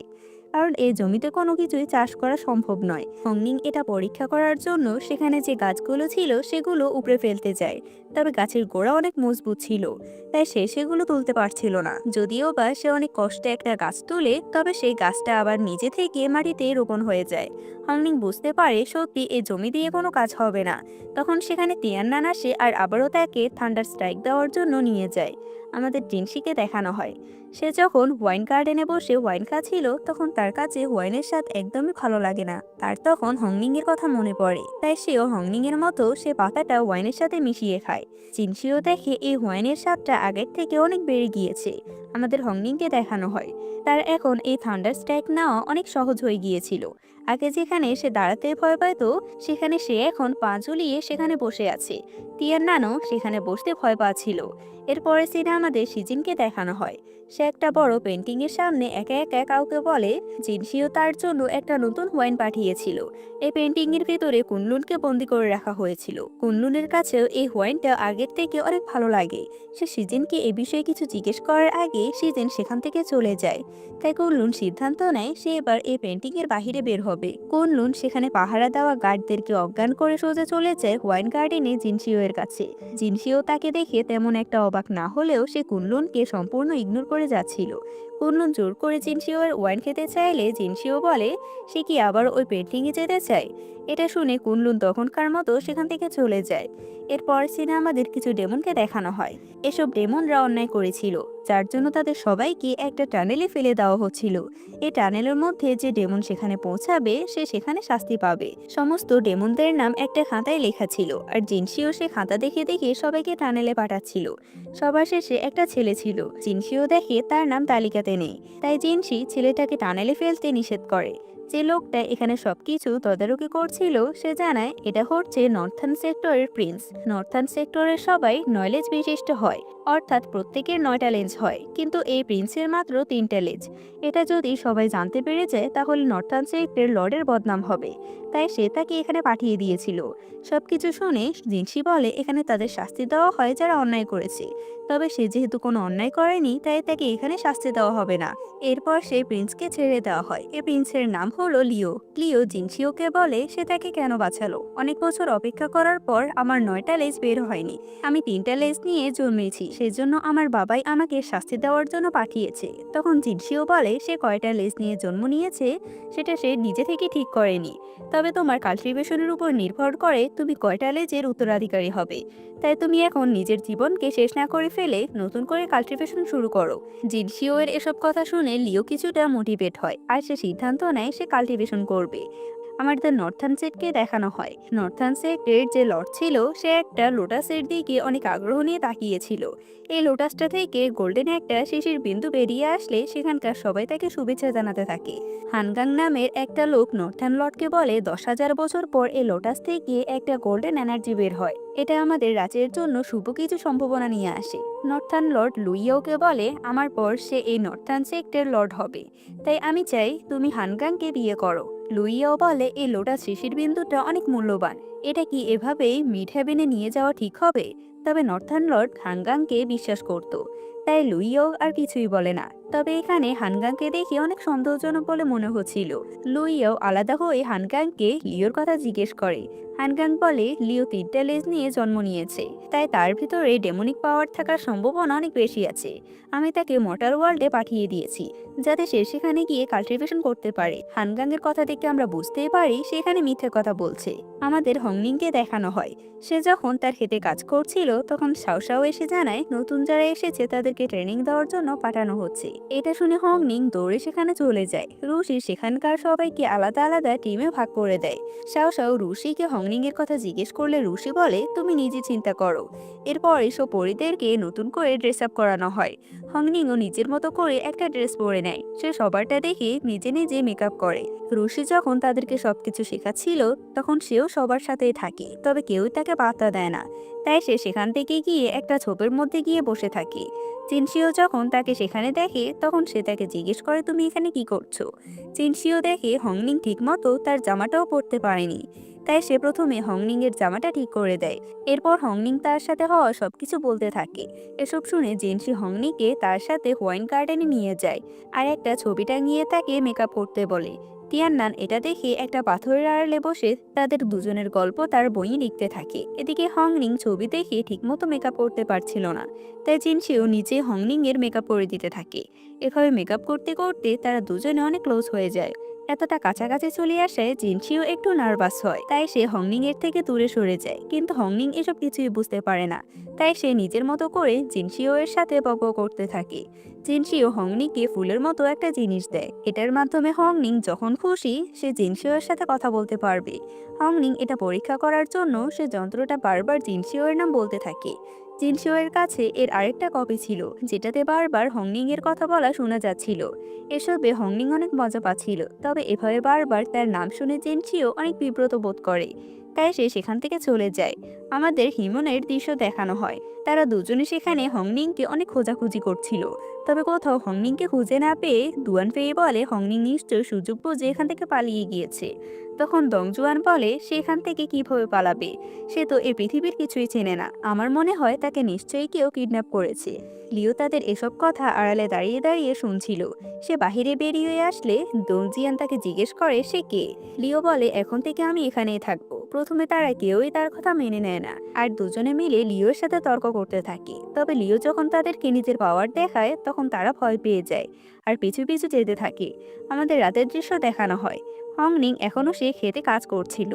কারণ এই জমিতে কোনো কিছুই চাষ করা সম্ভব নয়। হংনিং এটা পরীক্ষা করার জন্য সেখানে যে গাছগুলো ছিল সেগুলো উপড়ে ফেলতে যায়, তবে গাছের গোড়া অনেক মজবুত ছিল, তাই সে সেগুলো তুলতে পারছিল না। যদিও বা সে অনেক কষ্টে একটা গাছ তুলে, তবে সেই গাছটা আবার নিজে থেকে মাটিতে রোপণ হয়ে যায়। হংনিং বুঝতে পারে সত্যি এই জমি দিয়ে কোনো কাজ হবে না। তখন সেখানে তিয়াননান আসে আর আবারও তাকে থান্ডার স্ট্রাইক দেওয়ার জন্য নিয়ে যায়। আমাদের জিনশিকে দেখানো হয় সে যখন ওয়াইন গার্ডেনে বসে ওয়াইন খাচ্ছিল, তখন তার কাছে ওয়াইনের স্বাদ একদমই ভালো লাগে না। তার তখন হংনিং এর কথা মনে পড়ে, তাই সেও হংনিং এর মতো সে পাতাটা ওয়াইনের সাথে মিশিয়ে খায়। জিনশিও দেখে এই ওয়াইনের স্বাদটা আগের থেকে অনেক বেড়ে গিয়েছে। আমাদের হংনিংকে দেখানো হয় তার এখন এই থান্ডার স্ট্রাইক নেওয়া অনেক সহজ হয়ে গিয়েছিল। আগে যেখানে সে দাঁড়াতে ভয় পেত, সেখানে সে এখন পা ঝুলিয়ে সেখানে বসে আছে। তিয়াননানও সেখানে বসতে ভয় পাচ্ছিল। এরপরে সিনে আমাদের শিজিনকে দেখানো হয় সে একটা বড় পেন্টিং এর সামনে একা একা কাউকে বলে। জিনশিও তার জন্য একটা নতুন ওয়াইন পাঠিয়েছিল। এই পেন্টিং এর ভেতরে কুনলুনকে বন্দি করে রাখা হয়েছিল। কুনলুনের কাছেও এই ওয়াইনটা আগের থেকে অনেক ভালো লাগে। সে শিজিনকে এ বিষয়ে কিছু জিজ্ঞেস করার আগে শিজিন সেখান থেকে চলে যায়। তাই কুনলুন সিদ্ধান্ত নেয় সে এবার এই পেন্টিং এর বাহিরে বের হবে। কুনলুন সেখানে পাহারা দেওয়া গার্ডদেরকে অজ্ঞান করে সোজা চলে যায় ওয়াইন গার্ডেনে জিনশিও এর কাছে। জিনশিও তাকে দেখে তেমন একটা অবাক না হলেও সে কুনলুনকে সম্পূর্ণ ইগনোর করে যাচ্ছিল। কুনলুন জোর করে জিনশিও এর ওয়াইন খেতে চাইলে জিনশিও বলে সে কি আবার ওই পেন্টিংয়ে যেতে চায়। এটা শুনে কুনলুন তখনকার মতো সেখান থেকে চলে যায়। এরপর সিনে আমাদের কিছু ডেমনকে দেখানো হয়। এসব ডেমনরা অন্যায় করেছিল, যার জন্য তাদের সবাইকে একটা টানেলে ফেলে দেওয়া হচ্ছিল। এই টানেলের মধ্যে যে ডেমন সেখানে পৌঁছাবে সে সেখানে শাস্তি পাবে। সমস্ত ডেমনদের নাম একটা খাতায় লেখা ছিল, আর জিনশিও সে খাতা দেখে দেখে সবাইকে টানেলে পাঠাচ্ছিল। সবার শেষে একটা ছেলে ছিল, জিনশিও দেখে তার নাম তালিকাতে নেই, তাই জিনশি ছেলেটাকে টানেলে ফেলতে নিষেধ করে। যে লোকটা এখানে সবকিছু তদারকি করছিল সে জানায় এটা হচ্ছে নর্থার্ন সেক্টরের প্রিন্স। নর্থার্ন সেক্টরের সবাই নলেজ বিশিষ্ট হয়, অর্থাৎ প্রত্যেকের 9টা লেজ হয়, কিন্তু এই প্রিন্সের মাত্র 3টা লেজ। এটা যদি সবাই জানতে পেরে যায় তাহলে নর্থার্ন সেক্টরের লর্ডের বদনাম হবে, তাই সে তাকে এখানে পাঠিয়ে দিয়েছিল। সবকিছু শুনে জিনশি বলে এখানে তাদের শাস্তি দেওয়া হয় যারা অন্যায় করেছে, তবে সে যেহেতু কোনো অন্যায় করেনি তাই তাকে এখানে শাস্তি দেওয়া হবে না। এরপর সেই প্রিন্সকে ছেড়ে দেওয়া হয়। এই প্রিন্সের নাম হলো লিও। লিও জিনশিওকে বলে সে তাকে কেন বাঁচালো। অনেক বছর অপেক্ষা করার পর আমার 9টা লেজ বের হয়নি, আমি 3টা লেজ নিয়ে জন্মেছি, সেজন্য আমার বাবাই আমাকে শাস্তি দেওয়ার জন্য পাঠিয়েছে। তখন জিনশিও বলে সে কয়টা লেজ নিয়ে জন্ম নিয়েছে সেটা সে নিজে থেকে ঠিক করেনি, তবে তোমার কাল্টিভেশনের উপর নির্ভর করে তুমি কয়টা লেজের উত্তরাধিকারী হবে। তাই তুমি এখন নিজের জীবনকে শেষ না করে ফেলে নতুন করে কাল্টিভেশন শুরু করো। জিনশিও এর এসব কথা শুনে লিও কিছুটা মোটিভেট হয় আর সে সিদ্ধান্ত নেয় সে কাল্টিভেশন করবে। আমাদের নর্থান সেটকে দেখানো হয়। নর্থান সেটের যে লর্ড ছিল সে একটা লোটাসের দিকে অনেক আগ্রহ নিয়ে তাকিয়েছিল। এই লোটাসটা থেকে গোল্ডেন একটা শিশির বিন্দু বেরিয়ে আসলে সেখানকার সবাই তাকে শুভেচ্ছা জানাতে থাকে। হানগাং নামের একটা লোক নর্থান লর্ডকে বলে 10,000 বছর পর এই লোটাস থেকে একটা গোল্ডেন এনার্জি বের হয়, এটা আমাদের রাজ্যের জন্য শুভ কিছু সম্ভাবনা নিয়ে আসে। নর্থান লর্ড লুইয়াওকে বলে আমার পর সে এই নর্থান সেক্টর লর্ড হবে, তাই আমি চাই তুমি হানগাংকে বিয়ে করো। লুইয়াও বলে এই লোটাস শিশির বিন্দুটা অনেক মূল্যবান, এটা কি এভাবেই মিড হেভেনে নিয়ে যাওয়া ঠিক হবে? তবে নর্থান লর্ড হানগাংকে বিশ্বাস করত, তাই লুইয়াও আর কিছুই বলে না। তবে এখানে হানগাংকে দেখে অনেক সন্দেহজনক বলে মনে হচ্ছিল। লুইয়াও আলাদা হয়ে হানগাংকে লিওর কথা জিজ্ঞেস করে। হানগাং বলে লিও 3টা লেজ নিয়ে জন্ম নিয়েছে, তাই তার ভিতরে ডেমনিক পাওয়ার থাকার সম্ভাবনা অনেক বেশি আছে। আমি তাকে মর্টাল ওয়ার্ল্ডে পাঠিয়ে দিয়েছি যাতে সে সেখানে গিয়ে কাল্টিভেশন করতে পারে। হানগাংয়ের কথা দেখে আমরা বুঝতেই পারি সেখানে মিথ্যে কথা বলছে। আমাদের হংনিংকে দেখানো হয়, সে যখন তার ক্ষেতে কাজ করছিল তখন শাওশাও এসে জানায় নতুন যারা এসেছে তাদেরকে ট্রেনিং দেওয়ার জন্য পাঠানো হচ্ছে। এটা শুনে হংনিং দৌড়ে সেখানে চলে যায়। রুশি সেখানকার সবাইকে আলাদা আলাদা টিমে ভাগ করে দেয়। শাওশাও রুশিকে হংনিং এর কথা জিজ্ঞেস করলে রুশি বলে তুমি নিজে চিন্তা করো। এরপর এসব পরীদেরকে নতুন করে ড্রেস আপ করানো হয়। হংনিংও নিজের মতো করে একটা ড্রেস পরে নেয়। সে সবারটা দেখে নিজে নিজে মেকআপ করে। রুশি যখন তাদেরকে সবকিছু শেখাচ্ছিল তখন সেও সবার সাথেই থাকে, তবে কেউই তাকে পাত্তা দেয় না। তাই সে সেখান থেকে গিয়ে একটা ঝোপের মধ্যে গিয়ে বসে থাকে। চিনশিও যখন তাকে সেখানে দেখে তখন সে তাকে জিজ্ঞেস করে তুমি এখানে কি করছো। চিনশিও দেখে হংনিং ঠিকমতো তার জামাটাও পরতে পারেনি, তাই সে প্রথমে হংনিং এর জামাটা ঠিক করে দেয়। এরপর হংনিং তার সাথে হওয়া সবকিছু বলতে থাকে। এসব শুনে জিনশি হংনিকে তার সাথে ওয়াইন গার্ডেনে নিয়ে যায় আর একটা ছবি টাঙিয়ে তাকে মেকআপ করতে বলে। তিয়ান্নান এটা দেখে একটা পাথরের আড়ালে বসে তাদের দুজনের গল্প তার বইয়ে লিখতে থাকে। এদিকে হংনিং ছবি দেখে ঠিকমতো মেকআপ করতে পারছিল না, তাই জিনশিও নিচে হংনিং এর মেকআপ করে দিতে থাকে। এভাবে মেকআপ করতে করতে তারা দুজনে অনেক ক্লোজ হয়ে যায়। এতটা কাছাকাছি চলে আসায় জিনশিও একটু নার্ভাস হয়, তাই সে হংনিং এর থেকে দূরে সরে যায়। কিন্তু হংনিং এসব কিছুই বুঝতে পারে না, তাই সে নিজের মতো করে জিনশিও এর সাথে বকবক করতে থাকে। জিনশিও হংনিংকে ফুলের মতো একটা জিনিস দেয়, এটার মাধ্যমে হংনিং যখন খুশি সে জিনশিও এর সাথে কথা বলতে পারবে। হংনিং এটা পরীক্ষা করার জন্য সে যন্ত্রটা বারবার জিনশিও এর নাম বলতে থাকে। জিনশিও এর কাছে এর আরেকটা কপি ছিল যেটাতে বারবার হংনিং এর কথা বলা শোনা যাচ্ছিল। এসবে হংনিং অনেক মজা পাচ্ছিল, তবে এভাবে বারবার তার নাম শুনে জিনশিও অনেক বিব্রত বোধ করে, তাই সে সেখান থেকে চলে যায়। আমাদের হিমনের দৃশ্য দেখানো হয়, তারা দুজনে সেখানে হংনিংকে অনেক খোঁজাখুঁজি করছিল, তবে কোথাও হংনিংকে খুঁজে না পেয়ে দুয়ান ফেই বলে হংনিং নিশ্চয় সুযোগ বুঝে এখান থেকে পালিয়ে গিয়েছে। তখন দংজুয়ান বলে সে এখান থেকে কিভাবে পালাবে, সে তো এই পৃথিবীর কিছুই চেনে না, আমার মনে হয় তাকে নিশ্চয়ই কেউ কিডন্যাপ করেছে। লিও তাদের এসব কথা আড়ালে দাঁড়িয়ে দাঁড়িয়ে শুনছিল। সে বাহিরে বেরিয়ে আসলে দংজিয়ান তাকে জিজ্ঞেস করে সে কে। লিও বলে এখন থেকে আমি এখানেই থাকবো। প্রথমে তারা কেউই তার কথা মেনে নেয় না, আর দুজনে মিলে লিওর সাথে তর্ক করতে থাকে। তবে লিও যখন তাদেরকে নিজের পাওয়ার দেখায় তখন তারা ভয় পেয়ে যায় আর পিছু পিছু যেতে থাকে। আমাদের রাতের দৃশ্য দেখানো হয়, হংনিং এখনো সে খেতে কাজ করছিল।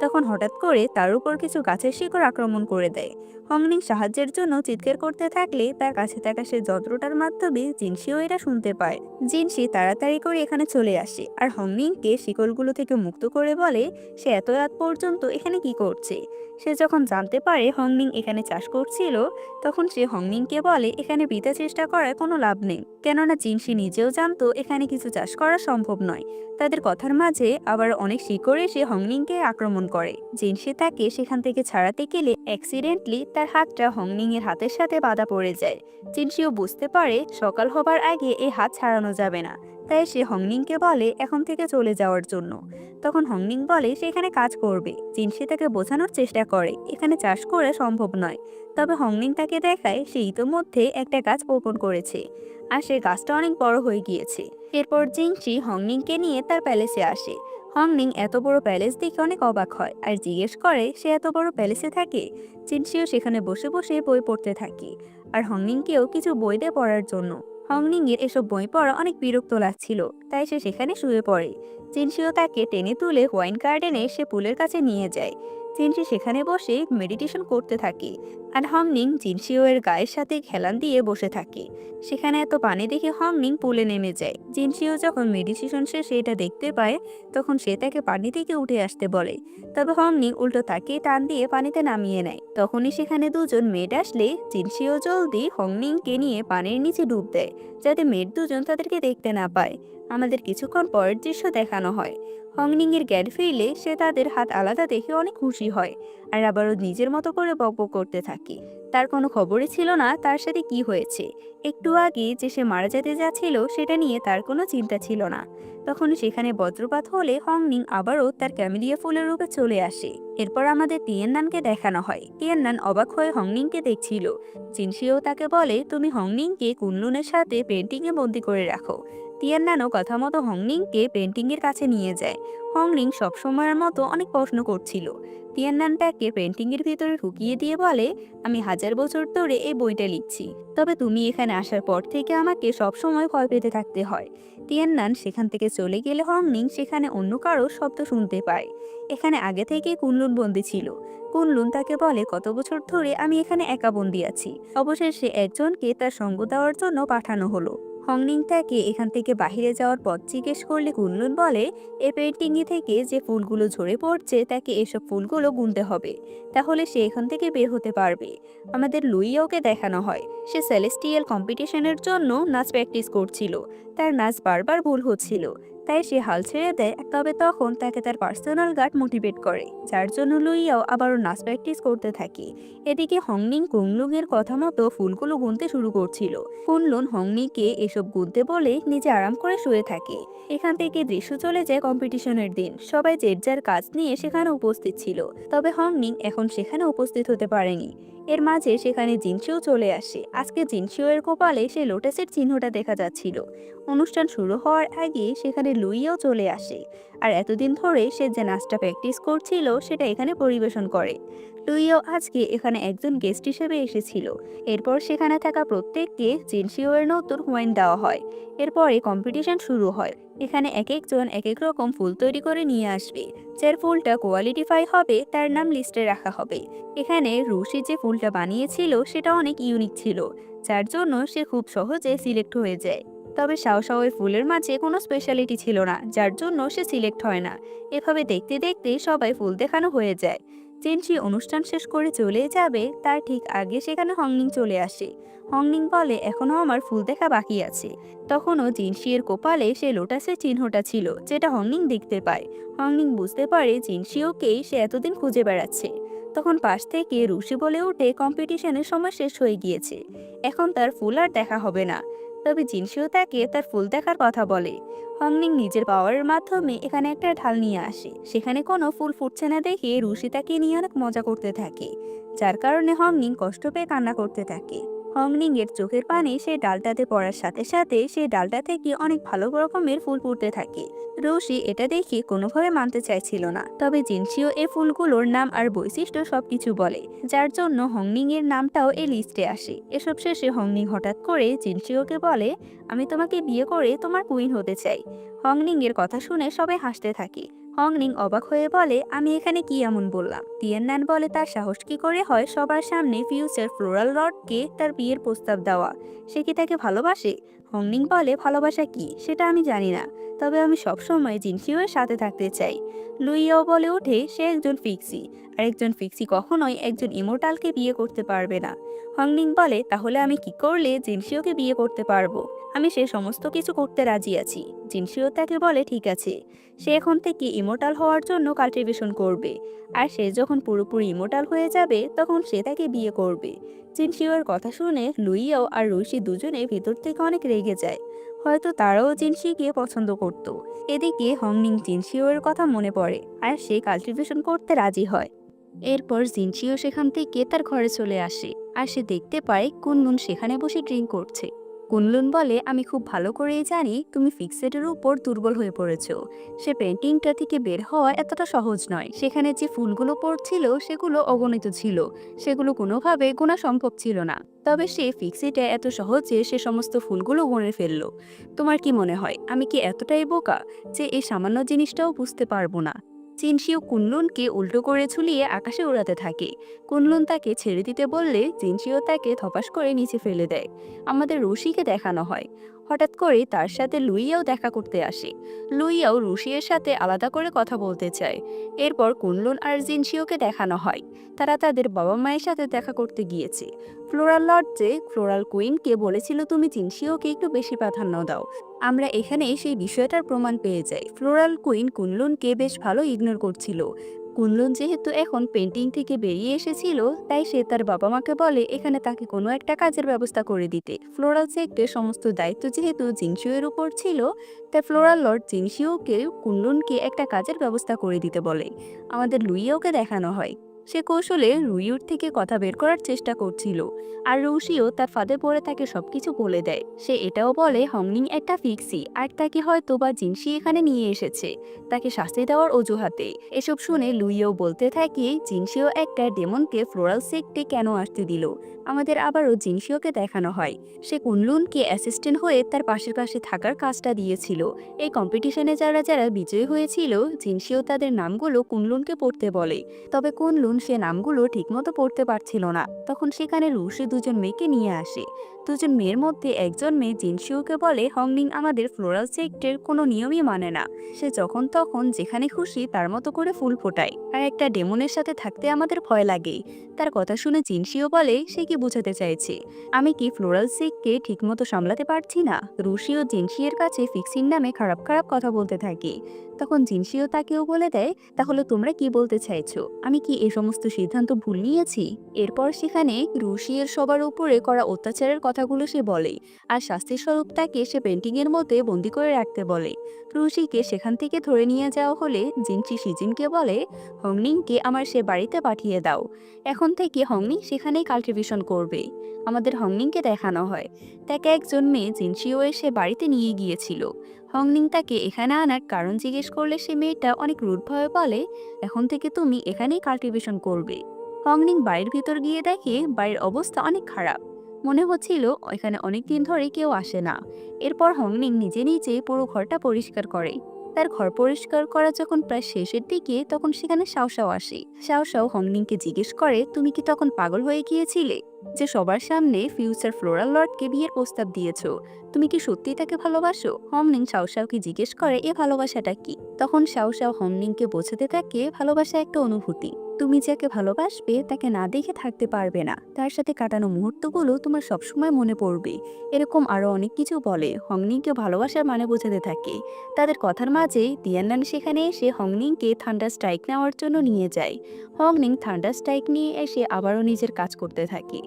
তখন হঠাৎ করে তার উপর কিছু গাছের শিকড় আক্রমণ করে দেয়। হংনিং সাহায্যের জন্য চিৎকার করতে থাকলে তার কাছে থাকা সে যন্ত্রটার মাধ্যমে জিনশিও এটা শুনতে পায়। জিনশি তাড়াতাড়ি করে এখানে চলে আসে আর হংনিংকে শিকলগুলো থেকে মুক্ত করে বলে সে এত রাত পর্যন্ত এখানে কি করছে। সে যখন জানতে পারে হংনিং এখানে চাষ করছিল তখন সে হংনিংকে বলে এখানে বৃথা চেষ্টা করার কোনো লাভ নেই, কেননা জিনশি নিজেও জানতো এখানে কিছু চাষ করা সম্ভব নয়। তাদের কথার মাঝে আবার অনেক শিকড় এসে হংনিংকে আক্রমণ করে। জিনশি তাকে সেখান থেকে ছাড়াতে গেলে অ্যাক্সিডেন্টলি তার হাতটা হংনিং এর হাতের সাথে বাঁধা পড়ে যায়। জিনশিও বুঝতে পারে সকাল হবার আগে এই হাত ছাড়ানো যাবে না, তাই সে হংনিংকে বলে এখন থেকে চলে যাওয়ার জন্য। তখন হংনিং বলে সে এখানে কাজ করবে। জিনশি তাকে বোঝানোর চেষ্টা করে এখানে চাষ করা সম্ভব নয়, তবে হংনিং তাকে দেখায় সে ইতোমধ্যে একটা গাছ বপন করেছে আর সে গাছটা অনেক বড় হয়ে গিয়েছে। এরপর জিনশি হংনিংকে নিয়ে তার প্যালেসে আসে। হংনিং এত বড় প্যালেস দেখে অনেক অবাক হয় আর জিজ্ঞেস করে সে এত বড় প্যালেসে থাকে। জিনশিও সেখানে বসে বসে বই পড়তে থাকে আর হংনিংকেও কিছু বই দেয় পড়ার জন্য। হংনিং এর এসব বই পড়া অনেক বিরক্ত লাগছিল, তাই সে সেখানে শুয়ে পড়ে। জিনশিও তাকে টেনে তুলে ওয়াইন গার্ডেনে সে পুলের কাছে নিয়ে যায়। জিনসি সেখানে বসে মেডিটেশন করতে থাকে, আর হংনিং জিনসিও এর গায়ের সাথে হেলান দিয়ে বসে থাকে। সেখানে এত পানি দেখে হংনিং পুলে নেমে যায়। জিনসিও যখন মেডিটেশন শেষে এটা দেখতে পায়, তখন সে তাকে পানি থেকে উঠে আসতে বলে। তবে হংনিং উল্টো তাকে টান দিয়ে পানিতে নামিয়ে নেয়। তখনই সেখানে দুজন মেড আসলে জিনসিও জলদি হংনিংকে নিয়ে পানির নিচে ডুব দেয়, যাতে মেড দুজন তাদেরকে দেখতে না পায়। আমাদের কিছুক্ষণ পরের দৃশ্য দেখানো হয়। হংনিং এর জ্ঞান ফিরলে সে তাদের হাত আলাদা দেখে অনেক খুশি হয়, আর আবারও নিজের মতো করে বকবক করতে থাকে। তার কোনো খবরই ছিল না তার সাথে কি হয়েছে। একটু আগে যে সে মারা যেতে যাচ্ছিল সেটা নিয়ে তার কোনো চিন্তা ছিল না। তখন সেখানে বজ্রপাত হলে হংনিং আবারও তার ক্যামেলিয়া ফুলের রূপে চলে আসে। এরপর আমাদের টিয়েননানকে দেখানো হয়। টিয়েননান অবাক হয়ে হংনিংকে দেখছিল। জিনসিও তাকে বলে, তুমি হংনিংকে কুনলুনের সাথে পেন্টিংয়ে বন্দি করে রাখো। টিয়েননানও কথা মতো হংনিংকে পেন্টিংয়ের কাছে নিয়ে যায়। হংনিং সবসময়ের মতো অনেক প্রশ্ন করছিল। টিয়েননান তাকে পেন্টিংয়ের ভিতরে ঢুকিয়ে দিয়ে বলে, আমি 1000 বছর ধরে এই বইটা লিখছি, তবে তুমি এখানে আসার পর থেকে আমাকে সবসময় ভয় পেতে থাকতে হয়। টিয়েননান সেখান থেকে চলে গেলে হংনিং সেখানে অন্য কারো শব্দ শুনতে পায়। এখানে আগে থেকেই কুনলুন বন্দি ছিল। কুনলুন তাকে বলে, কত বছর ধরে আমি এখানে একা বন্দি আছি। অবশেষে একজনকে তার সঙ্গ দেওয়ার জন্য পাঠানো হলো। হংনিং তাকে এখান থেকে বাহিরে যাওয়ার পথ জিজ্ঞেস করলে কুনলুন বলে, এই পেন্টিংয়ে থেকে যে ফুলগুলো ঝরে পড়ছে তাকে এসব ফুলগুলো গুনতে হবে, তাহলে সে এখান থেকে বের হতে পারবে। আমাদের লুইয়াওকে দেখানো হয়। সে সেলেস্টিয়াল কম্পিটিশনের জন্য নাচ প্র্যাকটিস করছিল। তার নাচ বারবার ভুল হচ্ছিল, তাই সে হাল ছেড়ে দেয়। তবে তখন তাকে তার পার্সোনাল গার্ড মোটিভেট করে, যার জন্য লুইয়াও আবারও নাচ প্র্যাকটিস করতে থাকে। এদিকে হংনিং কুনলুন এর কথা মতো ফুলগুলো গুনতে শুরু করছিল। কুনলুন হংনিংকে এসব গুনতে বলে নিজে আরাম করে শুয়ে থাকে। এখান থেকে দৃশ্য চলে যায় কম্পিটিশনের দিন। সবাই যে যার কাজ নিয়ে সেখানে উপস্থিত ছিল, তবে হংনিং এখন সেখানে উপস্থিত হতে পারেনি। এর মাঝে সেখানে জিনসিও চলে আসে। আজকে জিনসিও এর কপালে সেই লোটাসের চিহ্নটা দেখা যাচ্ছিল। অনুষ্ঠান শুরু হওয়ার আগে সেখানে লুইয়াও চলে আসে, আর এতদিন ধরে সে যে নাচটা প্র্যাকটিস করছিল সেটা এখানে পরিবেশন করে। লুইয়াও আজকে এখানে একজন গেস্ট হিসেবে এসেছিল। এরপর সেখানে থাকা প্রত্যেককে জিনসিও এর নতুন ওয়াইন দেওয়া হয়। এরপরে কম্পিটিশন শুরু হয়। এখানে এক একজন এক এক রকম ফুল তৈরি করে নিয়ে আসবে। যার ফুলটা কোয়ালিটিফাই হবে তার নাম লিস্টে রাখা হবে। এখানে রুশি যে ফুলটা বানিয়েছিল সেটা অনেক ইউনিক ছিল, যার জন্য সে খুব সহজে সিলেক্ট হয়ে যায়। তবে শাওশাওয়ের ফুলের মাঝে কোনো স্পেশালিটি ছিল না, যার জন্য সে সিলেক্ট হয় না। এভাবে দেখতে দেখতে সবাই ফুল দেখানো হয়ে যায়। জিনসি অনুষ্ঠান শেষ করে চলে যাবে, তার ঠিক আগে সেখানে হংনিং চলে আসে। হংনিং বলে, এখনো আমার ফুল দেখা বাকি আছে। তখনও জিনসি এর কপালে সে লোটাসের চিহ্নটা ছিল, যেটা হংনিং দেখতে পায়। হংনিং বুঝতে পারে জিনসিওকেই সে এতদিন খুঁজে বেড়াচ্ছে। তখন পাশ থেকে রুশি বলে ওঠে, কম্পিটিশনের সময় শেষ হয়ে গিয়েছে, এখন তার ফুল আর দেখা হবে না। তবে জিনসিও তাকে তার ফুল দেখার কথা বলে। হংনিং নিজের পাওয়ারের মাধ্যমে এখানে একটা ঢাল নিয়ে আসে। সেখানে কোনো ফুল ফুটছে না দেখে রুশি তাকে নিয়ে অনেক মজা করতে থাকে, যার কারণে হংনিং কষ্ট পেয়ে কান্না করতে থাকে। হংনিং এর চোখের পানি সেই ডালটাতে পড়ার সাথে সাথে সেই ডালটা থেকে অনেক ভালো রকমের ফুল ফুটতে থাকে। রুশি এটা দেখে কোনোভাবে মানতে চাইছিল না, তবে জিনসিও এই ফুলগুলোর নাম আর বৈশিষ্ট্য সবকিছু বলে, যার জন্য হংনিং এর নামটাও এই লিস্টে আসে। এসব শেষে হংনিং হঠাৎ করে জিনসিওকে বলে, আমি তোমাকে বিয়ে করে তোমার কুইন হতে চাই। হংনিং এর কথা শুনে সবাই হাসতে থাকে। হংনিং অবাক হয়ে বলে, আমি এখানে কি এমন বললাম? টিয়েননান বলে, তার সাহস কি করে হয় সবার সামনে ফিউচার ফ্লোরাল লর্ডকে তার বিয়ের প্রস্তাব দেওয়া? সে কি তাকে ভালোবাসে? হংনিং বলে, ভালোবাসা কি সেটা আমি জানি না, তবে আমি সবসময় জিনসিওর সাথে থাকতে চাই। লুইয়াও বলে ওঠে, সে একজন ফিক্সি, আর একজন ফিক্সি কখনোই একজন ইমোর্টালকে বিয়ে করতে পারবে না। হংনিং বলে, তাহলে আমি কি করলে জিনসিওকে বিয়ে করতে পারবো? আমি সে সমস্ত কিছু করতে রাজি আছি। জিনসিও তাকে বলে, ঠিক আছে। সে এখন থেকে ইমোর্টাল হওয়ার জন্য কাল্টিভেশন করবে, আর সে যখন পুরোপুরি ইমোর্টাল হয়ে যাবে তখন সে তাকে বিয়ে করবে। জিনসিওর কথা শুনে লুইয়াও আর রুশি দুজনে ভেতর থেকে অনেক রেগে যায়। হয়তো তারাও জিনসিকে পছন্দ করত। এদিকে হংনিং জিনসিওর কথা মনে পড়ে, আর সে কাল্টিভেশন করতে রাজি হয়। এরপর জিনসিও সেখান থেকে তার ঘরে চলে আসে, আর সে দেখতে পায় কুনলুন সেখানে বসে ড্রিঙ্ক করছে। কুনলুন বলে, আমি খুব ভালো করেই জানি তুমি ফিক্সেটের উপর দুর্বল হয়ে পড়েছ। সে পেন্টিংটা থেকে বের হওয়া এতটা সহজ নয়। সেখানে যে ফুলগুলো পড়ছিল সেগুলো অগণিত ছিল, সেগুলো কোনোভাবে গোনা সম্ভব ছিল না। তবে সে ফিক্সিটে এত সহজে সে সমস্ত ফুলগুলো গুনে ফেললো। তোমার কি মনে হয় আমি কি এতটাই বোকা যে এই সামান্য জিনিসটাও বুঝতে পারবো না? জিনশিও কুনলুনকে উল্টো করে ঝুলিয়ে আকাশে উড়াতে থাকে। কুনলুন তাকে ছেড়ে দিতে বললে জিনশিও তাকে ধপাস করে নিচে ফেলে দেয়। আমাদের রুশিকে দেখানো হয়। হঠাৎ করে তার সাথে লুইয়াও দেখা করতে আসে। লুইয়াও রুশিয়ের সাথে আলাদা করে কথা বলতে চায়। এরপর কুনলুন আর জিনশিওকে দেখানো হয় তারা তাদের বাবা মায়ের সাথে দেখা করতে গিয়েছে। ফ্লোরাল লর্ডসে ফ্লোরাল কুইনকে বলেছিল তুমি জিনশিওকে একটু বেশি প্রাধান্য দাও। আমরা এখানে সেই বিষয়টার প্রমাণ পেয়ে যাই। ফ্লোরাল কুইন কুনলুনকে বেশ ভালো ইগনোর করছিল। কুনলুন যেহেতু এখন পেন্টিং থেকে বেরিয়ে এসেছিল, তাই সে তার বাবা মাকে বলে এখানে তাকে কোনো একটা কাজের ব্যবস্থা করে দিতে। ফ্লোরাল সেক্টরের সমস্ত দায়িত্ব যেহেতু জিনশিওর উপর ছিল, তাই ফ্লোরাল লর্ড জিনশিওকে কুনলুনকে একটা কাজের ব্যবস্থা করে দিতে বলে। আমাদের লুইয়াওকে দেখানো হয়। সে কৌশলে রুইউর থেকে কথা বের করার চেষ্টা করছিল, আর রুশিও তার ফাঁদে পড়ে তাকে সবকিছু বলে দেয়। সে এটাও বলে হংনিং একটা ফিক্সি, আর তাকে হয়তো বা জিনশি এখানে নিয়ে এসেছে তাকে শাস্তি দেওয়ার অজুহাতে। এসব শুনে লুইও বলতে থাকে জিনশিও একটা ডেমনকে ফ্লোরাল সেক্টে কেন আসতে দিল। আমাদের আবারও জিনশিওকে দেখানো হয়। সে কুনলুনকে অ্যাসিস্ট্যান্ট হয়ে তার পাশে থাকার কাজটা দিয়েছিল। এই কম্পিটিশনে যারা যারা বিজয়ী হয়েছিল, জিনশিও তাদের নামগুলো কুনলুনকে পড়তে বলে। তবে কুনলুন সে নামগুলো ঠিকমতো পড়তে পারছিল না। তখন সেখানে রুশি দুজন মেয়েকে নিয়ে আসে। দুজন মেয়ের মধ্যে একজন মেয়ে জিনশিওকে বলে হংনিং আমাদের ফ্লোরাল সেক্টের কোনো নিয়মই মানে না। সে যখন তখন যেখানে খুশি তার মতো করে ফুল ফোটায়, আর একটা ডেমনের সাথে থাকতে আমাদের ভয় লাগে। তার কথা শুনে জিনশিও বলে সে কি বোঝাতে চাইছে, আমি কি ফ্লোরাল সেক্টকে ঠিকমতো সামলাতে পারছি না। রুশিও জিনশিয়ের কাছে ফিক্সিং নামে খারাপ খারাপ কথা বলতে থাকে। তখন জিনশিও তাকেও বলে দেয় তাহলে তোমরা কি বলতে চাইছো, আমি কি এই সমস্ত সিদ্ধান্ত ভুল নিয়েছি। এরপর সেখানে রুশিয়ের সবার উপরে করা অত্যাচারের কথাগুলো সে বলে, আর শাস্তির স্বরূপ তাকে সে পেন্টিংয়ের মধ্যে বন্দি করে রাখতে বলে। রুশিকে সেখান থেকে ধরে নিয়ে যাওয়া হলে জিনশি শিজিনকে বলে হংনিংকে আমার সে বাড়িতে পাঠিয়ে দাও। এখন থেকে হংনিং সেখানেই কাল্টিভেশন করবে। আমাদের হংনিংকে দেখানো হয় তাকে একজন মেয়ে জিনশিও এসে বাড়িতে নিয়ে গিয়েছিল। হংনিং তাকে এখানে আনার কারণ জিজ্ঞেস করলে সে মেয়েটা অনেক রুডভাবে বলে এখন থেকে তুমি এখানেই কাল্টিভেশন করবে। হংনিং বাড়ির ভিতর গিয়ে দেখে বাড়ির অবস্থা অনেক খারাপ। মনে হচ্ছিল এখানে অনেকদিন ধরে কেউ আসে না। এরপর হংনিং নিজে নিজে পুরো ঘরটা পরিষ্কার করে। তার ঘর পরিষ্কার করা যখন প্রায় শেষের দিকে, তখন সেখানে শাওশাও আসে। শাওশাও হংনিংকে জিজ্ঞেস করে তুমি কি তখন পাগল হয়ে গিয়েছিলে যে সবার সামনে ফিউচার ফ্লোরাল লর্ডকে বিয়ের প্রস্তাব দিয়েছো? তুমি কি সত্যিই তাকে ভালোবাসো? হংনিং শাওশাওকে জিজ্ঞেস করে এ ভালোবাসাটা কি। তখন শাওশাও হংনিংকে বোঝাতে থাকে ভালোবাসা একটা অনুভূতি। তুমি যাকে ভালোবাসবে তাকে না দেখে থাকতে পারবে না, তার সাথে কাটানো মুহূর্তগুলো তোমার সবসময় মনে পড়বে। এরকম আরো অনেক কিছু বলে হংনিংকে ভালোবাসার মানে বোঝাতে থাকে। তাদের কথার মাঝে তিয়াননান সেখানে এসে হংনিংকে থান্ডার স্ট্রাইক নেওয়ার জন্য নিয়ে যায়। হংনিং থান্ডার স্ট্রাইক নিয়ে এসে আবারও নিজের কাজ করতে থাকে।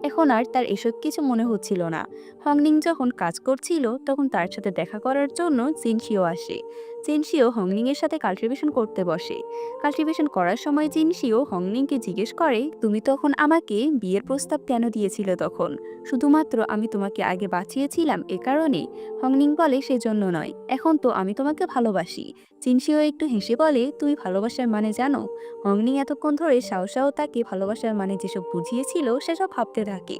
এখন আর তার এসব কিছু মনে হচ্ছিল না। হংনিং যখন কাজ করছিল তখন তার সাথে দেখা করার জন্য জিনশিও আসে। জিনশিও হংনিং এর সাথে কাল্টিভেশন করতে বসে। কাল্টিভেশন করার সময় জিনশিও হংনিংকে জিজ্ঞেস করে তুমি তখন আমাকে বিয়ের প্রস্তাব কেন দিয়েছিলে? তখন শুধুমাত্র আমি তোমাকে আগে বাঁচিয়েছিলাম এ কারণে? হংনিং বলে সেজন্য নয়, এখন তো আমি তোমাকে ভালোবাসি। জিনশিও একটু হেসে বলে তুমি ভালোবাসার মানে জানো? হংনিং এতক্ষণ ধরে শাওশাও তাকে ভালোবাসার মানে যেসব বুঝিয়েছিল সেসব ভাবতে থাকে।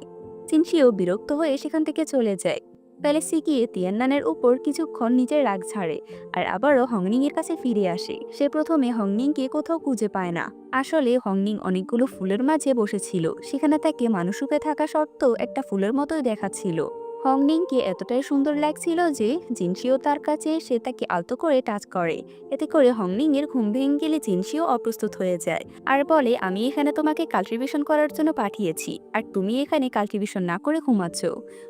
জিনশিও বিরক্ত হয়ে সেখান থেকে চলে যায়। প্যালেসে গিয়ে তিয়াননানের উপর কিছুক্ষণ নিজের রাগ ছাড়ে, আর আবারও হংনিং এর কাছে ফিরে আসে। সে প্রথমে হংনিংকে কোথাও খুঁজে পায় না। আসলে হংনিং অনেকগুলো ফুলের মাঝে বসেছিল, সেখানে তাকে মানুষরূপে থাকা সত্ত্বেও একটা ফুলের মতোই দেখাচ্ছিল। হংনিংকে এতটাই সুন্দর লাগছিল যে জিনশিও তার কাছে এসে তাকে আলতো করে টাচ করে। এতে করে হংনিং এর ঘুম ভেঙে গেলে জিনশিও অপ্রস্তুত হয়ে যায়, আর বলে আমি এখানে তোমাকে কাল্টিভেশন করার জন্য পাঠিয়েছি, আর তুমি এখানে কাল্টিভেশন না করে ঘুমাচ্ছ।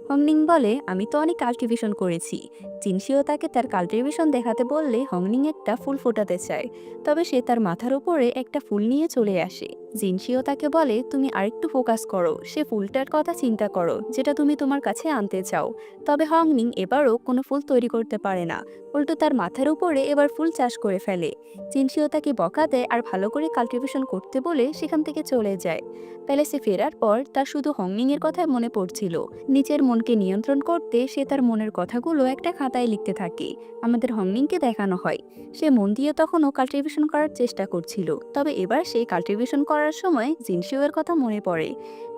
হংনিং বলে আমি তো অনেক কাল্টিভেশন করেছি। জিনশিও তাকে তার কাল্টিভেশন দেখাতে বললে হংনিং একটা ফুল ফোটাতে চায়, তবে সে তার মাথার উপরে একটা ফুল নিয়ে চলে আসে। জিনশিও তাকে বলে তুমি আরেকটু ফোকাস করো, সে ফুলটার কথা চিন্তা করো যেটা তুমি তোমার কাছে আনতে চাও। তবে হংনিং এবারও কোনো ফুল তৈরি করতে পারে না, উল্টো তার মাথার উপরে এবার ফুল চাষ করে ফেলে। জিনশিও তাকে বকা দেয় আর ভালো করে কাল্টিভেশন করতে বলে সেখান থেকে চলে যায়। প্যালেসে ফেরার পর তার শুধু হংনিং এর কথাই মনে পড়ছিল। নিজের মনকে নিয়ন্ত্রণ করতে সে তার মনের কথাগুলো একটা খাতায় লিখতে থাকে। আমাদের হংনিংকে দেখানো হয় সে মন দিয়ে তখনও কাল্টিভেশন করার চেষ্টা করছিল, তবে এবার সে কাল্টিভেশন করার সময় জিনশিও এর কথা মনে পড়ে।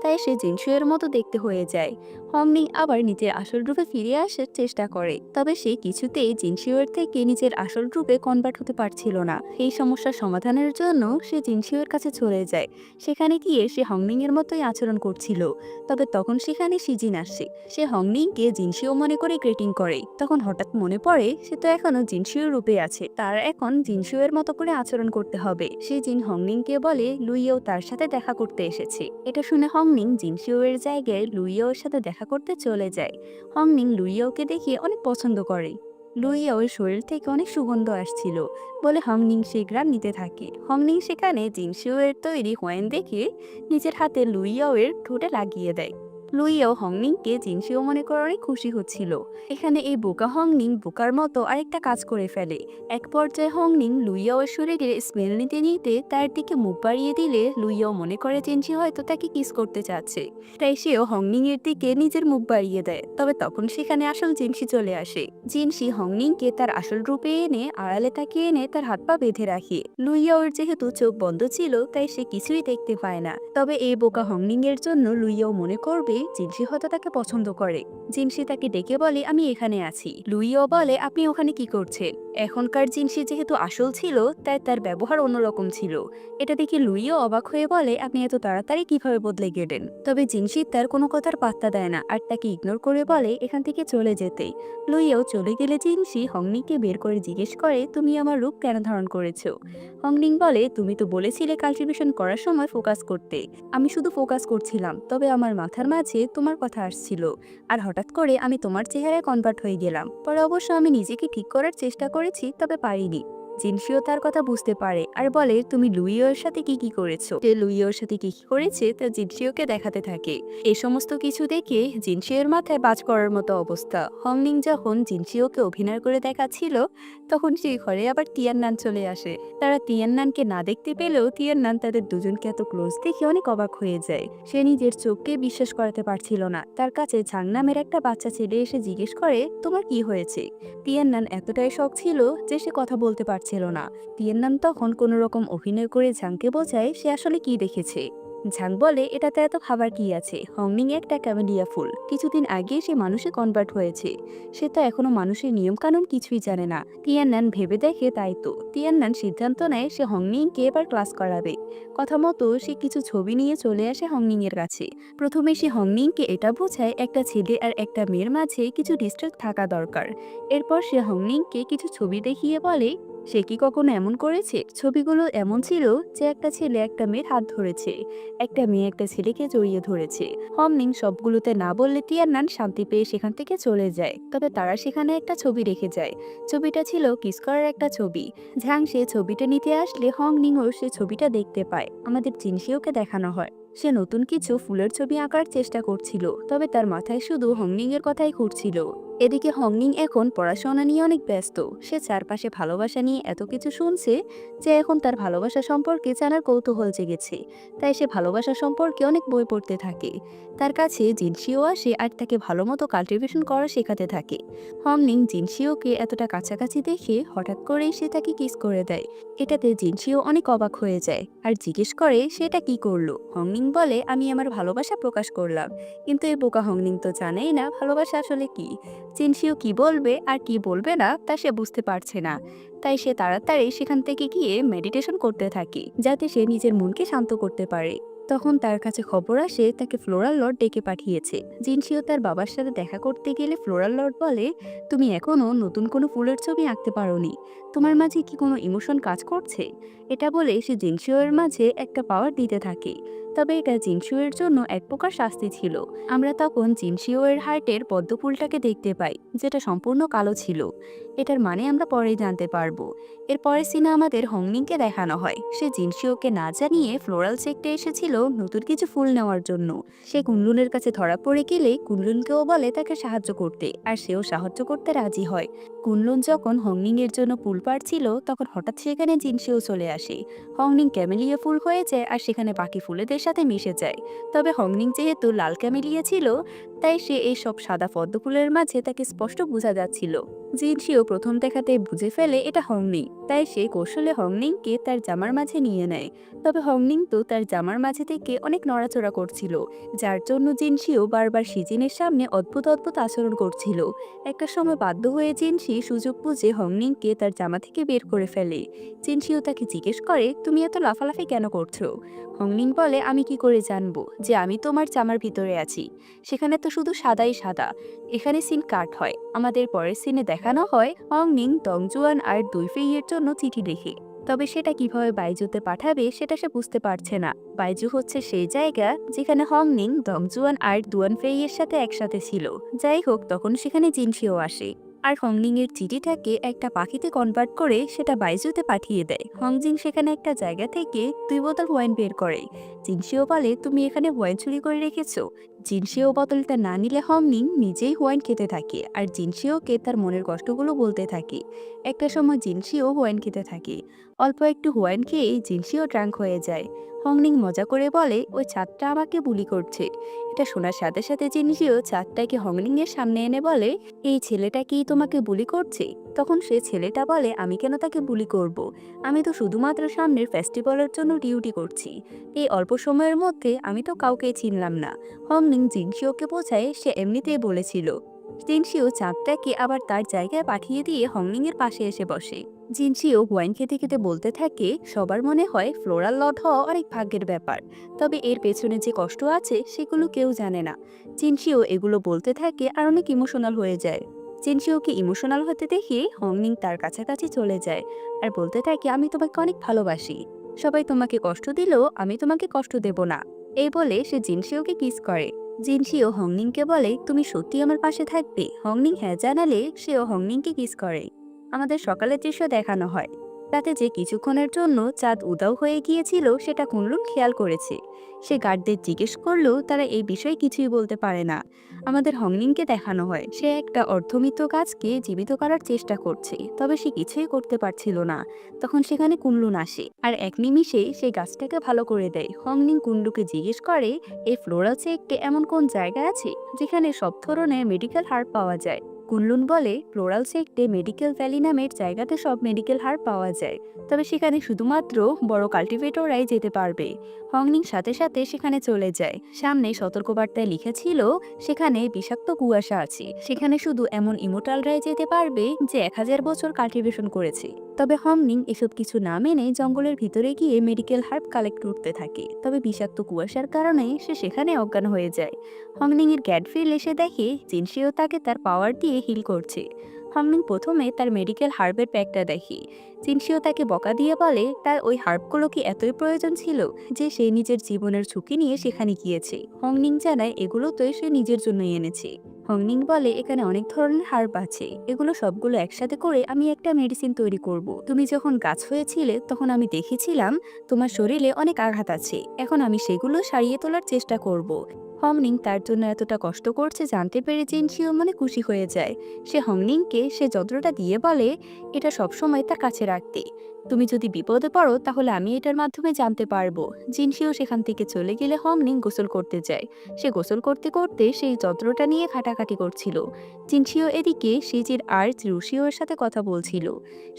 তাই সে জিনশিওর মতো দেখতে হয়ে যায়। হংনিং আবার নিজের আসল রূপে ফিরে আসার চেষ্টা করে, তবে সে কিছুতেই জিনশিওর থেকে নিজের আসল রূপে কনভার্ট হতে পারছিল না। এই সমস্যার সমাধানের জন্য সে জিনশিওর কাছে চলে যায়। সেখানে গিয়ে সে হংনিং এর মতোই আচরণ করছিল। তবে তখন সেখানে শিজিন আসে। সে হংনিংকে জিনশিও মনে করে গ্রেটিং করে। তখন হঠাৎ মনে পড়ে সে তো এখনো জিনশিও রূপে আছে, তার এখন জিনশিও এর মতো করে আচরণ করতে হবে। সে জিন হংনিংকে বলে লুইও তার সাথে দেখা করতে এসেছে। এটা শুনে হংনিং জিনশিও এর জায়গায় লুইওর সাথে দেখা করতে চলে যায়। হংনিং লুইওকে দেখে অনেক পছন্দ করে। লুইওর শরীর থেকে অনেক সুগন্ধ আসছিল বলে হংনিং সেই ঘ্রাণ নিতে থাকে। হংনিং সেখানে জিনশিও এর তৈরি হোয়েন দেখে নিজের হাতে লুইও এর ঠোঁটে লাগিয়ে দেয়। লুইও হংনিংকে জিনশিও মনে করে অনেক খুশি হচ্ছিল। এখানে এই বোকা হংনিং বোকার মতো আরেকটা কাজ করে ফেলে। এক পর্যায়ে হংনিং লুইও এর শরীরে স্মেল নিতে নিতে তার দিকে মুখ বাড়িয়ে দিলে লুইও মনে করে জিনশি হয়তো তাকে কিস করতে চাচ্ছে, তাই সেও হংনিং এর দিকে নিজের মুখ বাড়িয়ে দেয়। তবে তখন সেখানে আসল জিনশি চলে আসে। জিনশি হংনিংকে তার আসল রূপে এনে আড়ালে তাকিয়ে এনে তার হাত পা বেঁধে রাখে। লুইও এর যেহেতু চোখ বন্ধ ছিল তাই সে কিছুই দেখতে পায় না। তবে এই বোকা হংনিং এর জন্য লুইও মনে করবে জিনশি হয়তো তাকে পছন্দ করে। জিনশি তাকে ডেকে বলে আমি এখানে আছি। লুইও বলে আপনি ওখানে কি করছেন? এখনকার জিনশি যেহেতু আসল ছিল তাই তার ব্যবহার অন্যরকম ছিল। এটা দেখে লুইও অবাক হয়ে বলে আপনি এত তাড়াতাড়ি কিভাবে বদলে গেলেন? তবে জিনশি তার কোনো কথার পাত্তা দেয় না আর তাকে ইগনোর করে বলে এখান থেকে চলে যেতে। লুইও চলে গেলে জিনশি হংনিংকে বের করে জিজ্ঞেস করে তুমি আমার রূপ কেন ধারণ করেছো? হংনিং বলে তুমি তো বলেছিলে কাল্টিভেশন করার সময় ফোকাস করতে। আমি শুধু ফোকাস করছিলাম, তবে আমার মাথার মাঝে তোমার কথা আসছিল আর হঠাৎ করে আমি তোমার চেহারায় কনভার্ট হয়ে গেলাম। পরে অবশ্য আমি নিজেকে ঠিক করার চেষ্টা করেছি, তবে পারিনি। জিনশিও তার কথা বুঝতে পারে আর বলে তুমি লুইওর সাথে কি করেছো? যে লুইওর সাথে কি করেছে তা জিনশিওকে দেখাতে থাকে। এই সমস্ত কিছু দেখে জিনশিওর মাথায় বাজ করার মতো অবস্থা। হংনিং যখন জিনশিওকে অভিনয় করে দেখাচ্ছিল তখন সেই ঘরে আবার তিয়াননান চলে আসে। তারা তিয়াননানকে না দেখতে পেলেও তিয়াননান তাদের দুজনকে এত ক্লোজ দেখে অনেক অবাক হয়ে যায়। সে নিজের চোখকে বিশ্বাস করাতে পারছিল না। তার কাছে ঝাং নামের একটা বাচ্চা ছেলে এসে জিজ্ঞেস করে তোমার কি হয়েছে? তিয়াননান এতটাই শক ছিল যে সে কথা বলতে পারছিল না। তিয়াননান তখন কোনো রকম অভিনয় করে ঝাংকে বোঝায় সে আসলে কি দেখেছে। ঝাং বলে এটাতে এত খাবার কি আছে, হংনিং একটা ক্যামেলিয়া ফুল, কিছুদিন আগে সে মানুষে কনভার্ট হয়েছে। সে তো এখনো মানুষের নিয়ম কানুন কিছুই জানে না। তিয়াননান ভেবে দেখে তাই তো। তিয়াননান সিদ্ধান্ত নেয় সে হংনিংকে এবার ক্লাস করাবে। কথা মতো সে কিছু ছবি নিয়ে চলে আসে হংনিং এর কাছে। প্রথমে সে হংনিংকে এটা বোঝায় একটা ছেলে আর একটা মেয়ের মাঝে কিছু ডিস্টেন্স থাকা দরকার। এরপর সে হংনিংকে কিছু ছবি দেখিয়ে বলে সে কি কখনো এমন করেছে? ছবিগুলো এমন ছিল যে একটা ছেলে একটা মেয়ের হাত ধরেছে, একটা মেয়ে একটা ছেলেকে জড়িয়ে ধরেছে। হংনিং সবগুলোতে না বললে তিয়াননান শান্তি পেয়ে সেখান থেকে চলে যায়। তবে তারা সেখানে একটা ছবি রেখে যায়। ছবিটা ছিল কিস করার একটা ছবি। ঝাং সে ছবিটা নিতে আসলে হংনিংও সে ছবিটা দেখতে পায়। আমাদের জিনশিওকে দেখানো হয় সে নতুন কিছু ফুলের ছবি আঁকার চেষ্টা করছিল, তবে তার মাথায় শুধু হংনিং এর কথাই ঘুরছিল। এদিকে হংনিং এখন পড়াশোনা নিয়ে অনেক ব্যস্ত। সে চারপাশে ভালোবাসা নিয়ে এত কিছু শুনছে যে এখন তার ভালোবাসা সম্পর্কে জানার কৌতূহল জেগেছে। তাই সে ভালোবাসা সম্পর্কে অনেক বই পড়তে থাকে। তার কাছে জিনশিও আসে আর তাকে ভালো মতো কাল্টিভেশন করা শেখাতে থাকে। হংনিং জিনশিওকে এতটা কাছাকাছি দেখে হঠাৎ করেই সে তাকে কিস করে দেয়। এটাতে জিনশিও অনেক অবাক হয়ে যায় আর জিজ্ঞেস করে সেটা কি করলো। হংনিং বলে আমি আমার ভালোবাসা প্রকাশ করলাম। কিন্তু এই বোকা হংনিং তো জানেই না ভালোবাসা আসলে কি। জিনশিও কি বলবে আর কি বলবে না তা সে বুঝতে পারছে না। তাই সে তাড়াতাড়ি সেখান থেকে গিয়ে মেডিটেশন করতে থাকে যাতে সে নিজের মনকে শান্ত করতে পারে। তখন তার কাছে খবর আসে তাকে ফ্লোরাল লর্ড ডেকে পাঠিয়েছে। জিনশিও তার বাবার সাথে দেখা করতে গেলে ফ্লোরাল লর্ড বলে তুমি এখনো নতুন কোনো ফুলের ছবি আঁকতে পারোনি, তোমার মাঝে কি কোনো ইমোশন কাজ করছে? এটা বলে সে জিনশিওর মাঝে একটা পাওয়ার দিতে থাকে। তবে এটা জিনশিওর জন্য এক প্রকার শাস্তি ছিল। আমরা তখন জিনশিওর হার্টের পদ্ম ফুলটাকে দেখতে পাই যেটা সম্পূর্ণ কালো ছিল। এটার মানে আমরা পরে জানতে পারবো। এর পরের সিনে আমাদের হংনিংকে দেখানো হয় সে জিনশিওকে না জানিয়ে ফ্লোরাল সেক্টে এসেছিল নতুন কিছু ফুল নেওয়ার জন্য। সে কুনলুনের কাছে ধরা পড়ে গেলে কুনলুনকেও বলে তাকে সাহায্য করতে আর সেও সাহায্য করতে রাজি হয়। কুনলুন যখন হংনিং এর জন্য ফুল পাড়ছিল তখন হঠাৎ সেখানে জিনশিও চলে আসে। হংনিং ক্যামেলিয়া ফুল হয়ে যায় আর সেখানে বাকি ফুলেদের সাথে মিশে যায়। তবে হংনিং যেহেতু লাল ক্যামেলিয়া ছিল তাই সে এই সব সাদা পদ্ম ফুলের মাঝে তাকে স্পষ্ট বোঝা যাচ্ছিল। জিনশিও প্রথম দেখাতে বুঝে ফেলে এটা হংনিং, তাই সে কৌশলে হংনিংকে তার জামার মাঝে নিয়ে নেয়। তবে হংনিং তো তার জামার মাঝে থেকে অনেক নড়াচড়া করছিল, যার জন্য জিনশিও বারবার শিজিনের সামনে অদ্ভুত অদ্ভুত আচরণ করছিল। একটা সময় বাধ্য হয়ে জিনশি সুযোগ বুঝে হংনিংকে তার জামা থেকে বের করে ফেলে। জিনশিও তাকে জিজ্ঞেস করে, তুমি এত লাফালাফি কেন করছো? হংনিং বলে, আমি কি করে জানবো যে আমি তোমার জামার ভিতরে আছি? সেখানে তো শুধু সাদাই সাদা। এখানে সিন কাট হয়। আমাদের পরের সিনে দেখানো হয় হংনিং দংজুয়ান আর দুইফেইয়ের জন্য চিঠি লিখে। তবে সেটা কিভাবে বাইজুতে পাঠাবে সেটা সে বুঝতে পারছে না। বাইজু হচ্ছে সেই জায়গা যেখানে হংনিং দংজুয়ান আর দুয়ানফেইয়ের সাথে একসাথে ছিল। যাই হোক, তখন সেখানে জিনশিও আসে আর হংনিং এর চিঠিটাকে একটা পাখিতে কনভার্ট করে সেটা বাইজুতে পাঠিয়ে দেয়। হংজিং সেখানে একটা জায়গা থেকে 2 বোতল ওয়াইন বের করে। জিনশিও বলে, তুমি এখানে ওয়াইন চুরি করে রেখেছো? জিনশিও বোতলটা না নিলে হংনিং নিজেই ওয়াইন খেতে থাকে আর জিনশিওকে তার মনের কষ্টগুলো বলতে থাকে। একটা সময় জিনশিও ওয়াইন খেতে থাকে। অল্প একটু ওয়াইন খেয়েই জিনশিও ড্রাঙ্ক হয়ে যায়। হংনিং মজা করে বলে, ওই ছাদটা আমাকে বুলি করছে। এটা শোনার সাথে সাথে জিনশিও ছাদটাকে হংনিং এর সামনে এনে বলে, এই ছেলেটা কি তোমাকে বুলি করছে? তখন সে ছেলেটা বলে, আমি কেন তাকে বুলি করব? আমি তো শুধুমাত্র সামনের ফেস্টিভ্যালের জন্য ডিউটি করছি। এই অল্প সময়ের মধ্যে আমি তো কাউকেই চিনলাম না। হংনিং জিনশিওকে বোঝায় সে এমনিতেই বলেছিল। জিনশিও চাঁদটাকে আবার তার জায়গায় পাঠিয়ে দিয়ে হংনিং এর পাশে এসে বসে। জিনশিও ওয়াইন খেতে খেতে বলতে থাকে, সবার মনে হয় ফ্লোরাল লর্ড হওয়া অনেক ভাগ্যের ব্যাপার, তবে এর পেছনে যে কষ্ট আছে সেগুলো কেউ জানে না। জিনশিও এগুলো বলতে থাকে আর অনেক ইমোশনাল হয়ে যায়। জিনশিওকে ইমোশনাল হতে দেখে হংনিং তার কাছাকাছি চলে যায় আর বলতে থাকে, আমি তোমাকে অনেক ভালোবাসি। সবাই তোমাকে কষ্ট দিলেও আমি তোমাকে কষ্ট দেব না। এই বলে সে জিনশিওকে কিস করে। জিনশিও হংনিংকে বলে, তুমি সত্যি আমার পাশে থাকবে? হংনিং হ্যাঁ জানালে সেও হংনিংকে কিস করে। আমাদের সকালের দৃশ্য দেখানো হয়। তাতে যে কিছুক্ষণের জন্য চাঁদ উধাও হয়ে গিয়েছিল সেটা কুনলুন খেয়াল করেছে। সে গার্ডদের জিজ্ঞেস করলেও তারা এই বিষয়ে কিছুই বলতে পারে না। আমাদের হংনিংকে দেখানো হয় সে একটা অর্ধমৃত গাছকে জীবিত করার চেষ্টা করছে, তবে সে কিছুই করতে পারছিল না। তখন সেখানে কুনলুন আসে আর এক নিমিষে সেই গাছটাকে ভালো করে দেয়। হংনিং কুনলুকে জিজ্ঞেস করে, এই ফ্লোরাল চেককে এমন কোন জায়গা আছে যেখানে সব ধরনের মেডিকেল হার্ব পাওয়া যায়? কুনলুন বলে, ফ্লোরাল সেক্টে মেডিকেল ভ্যালি নামের জায়গাতে সব মেডিকেল হার্ব পাওয়া যায়, তবে সেখানে শুধুমাত্র বড় কাল্টিভেটররাই যেতে পারবে। হংনিং সাথে সাথে সেখানে চলে যায়। সামনে সতর্কবার্তায় লিখেছিল সেখানে বিষাক্ত কুয়াশা আছে, সেখানে শুধু এমন ইমোটালরাই যেতে পারবে যে 1000 বছর কাল্টিভেশন করেছে। তবে হংনিং এসব কিছু না মেনে জঙ্গলের ভিতরে গিয়ে মেডিকেল হার্ব কালেক্ট করতে থাকে, তবে বিষাক্ত কুয়াশার কারণে সে সেখানে অজ্ঞান হয়ে যায়। হংনিং এর গ্যাডফিল এসে দেখে জিনশিও তাকে তার পাওয়ার দিয়ে হিল করছে। হংনিং প্রথমে তার মেডিকেল হার্বের প্যাকটা দেখে। জিনশিও তাকে বকা দিয়ে বলে, তার ওই হার্বগুলো কি এতই প্রয়োজন ছিল যে সে নিজের জীবনের ঝুঁকি নিয়ে সেখানে গিয়েছে? হংনিং জানায় এগুলো তো সে নিজের জন্যই এনেছে। হংনিং বলে, এখানে অনেক ধরনের হার্ব আছে, এগুলো সবগুলো একসাথে করে আমি একটা মেডিসিন তৈরি করব। তুমি যখন গাছ হয়েছিলে তখন আমি দেখেছিলাম তোমার শরীরে অনেক আঘাত আছে, এখন আমি সেগুলো সারিয়ে তোলার চেষ্টা করব। হংনিং তার জন্য এতটা কষ্ট করছে জানতে পেরে জিনশিও মনে খুশি হয়ে যায়। সে হংনিংকে সে যন্ত্রটা দিয়ে বলে, এটা সবসময় তার কাছে রাখতে। তুমি যদি বিপদে পড়ো তাহলে আমি এটার মাধ্যমে জানতে পারবো। জিনশিও সেখান থেকে চলে গেলে হংনিং গোসল করতে যায়। সে গোসল করতে করতে সেই যন্ত্রটা নিয়ে ঘাটাঘাটি করছিল। জিনশিও এদিকে সিজির আর রুশিওর সাথে কথা বলছিল।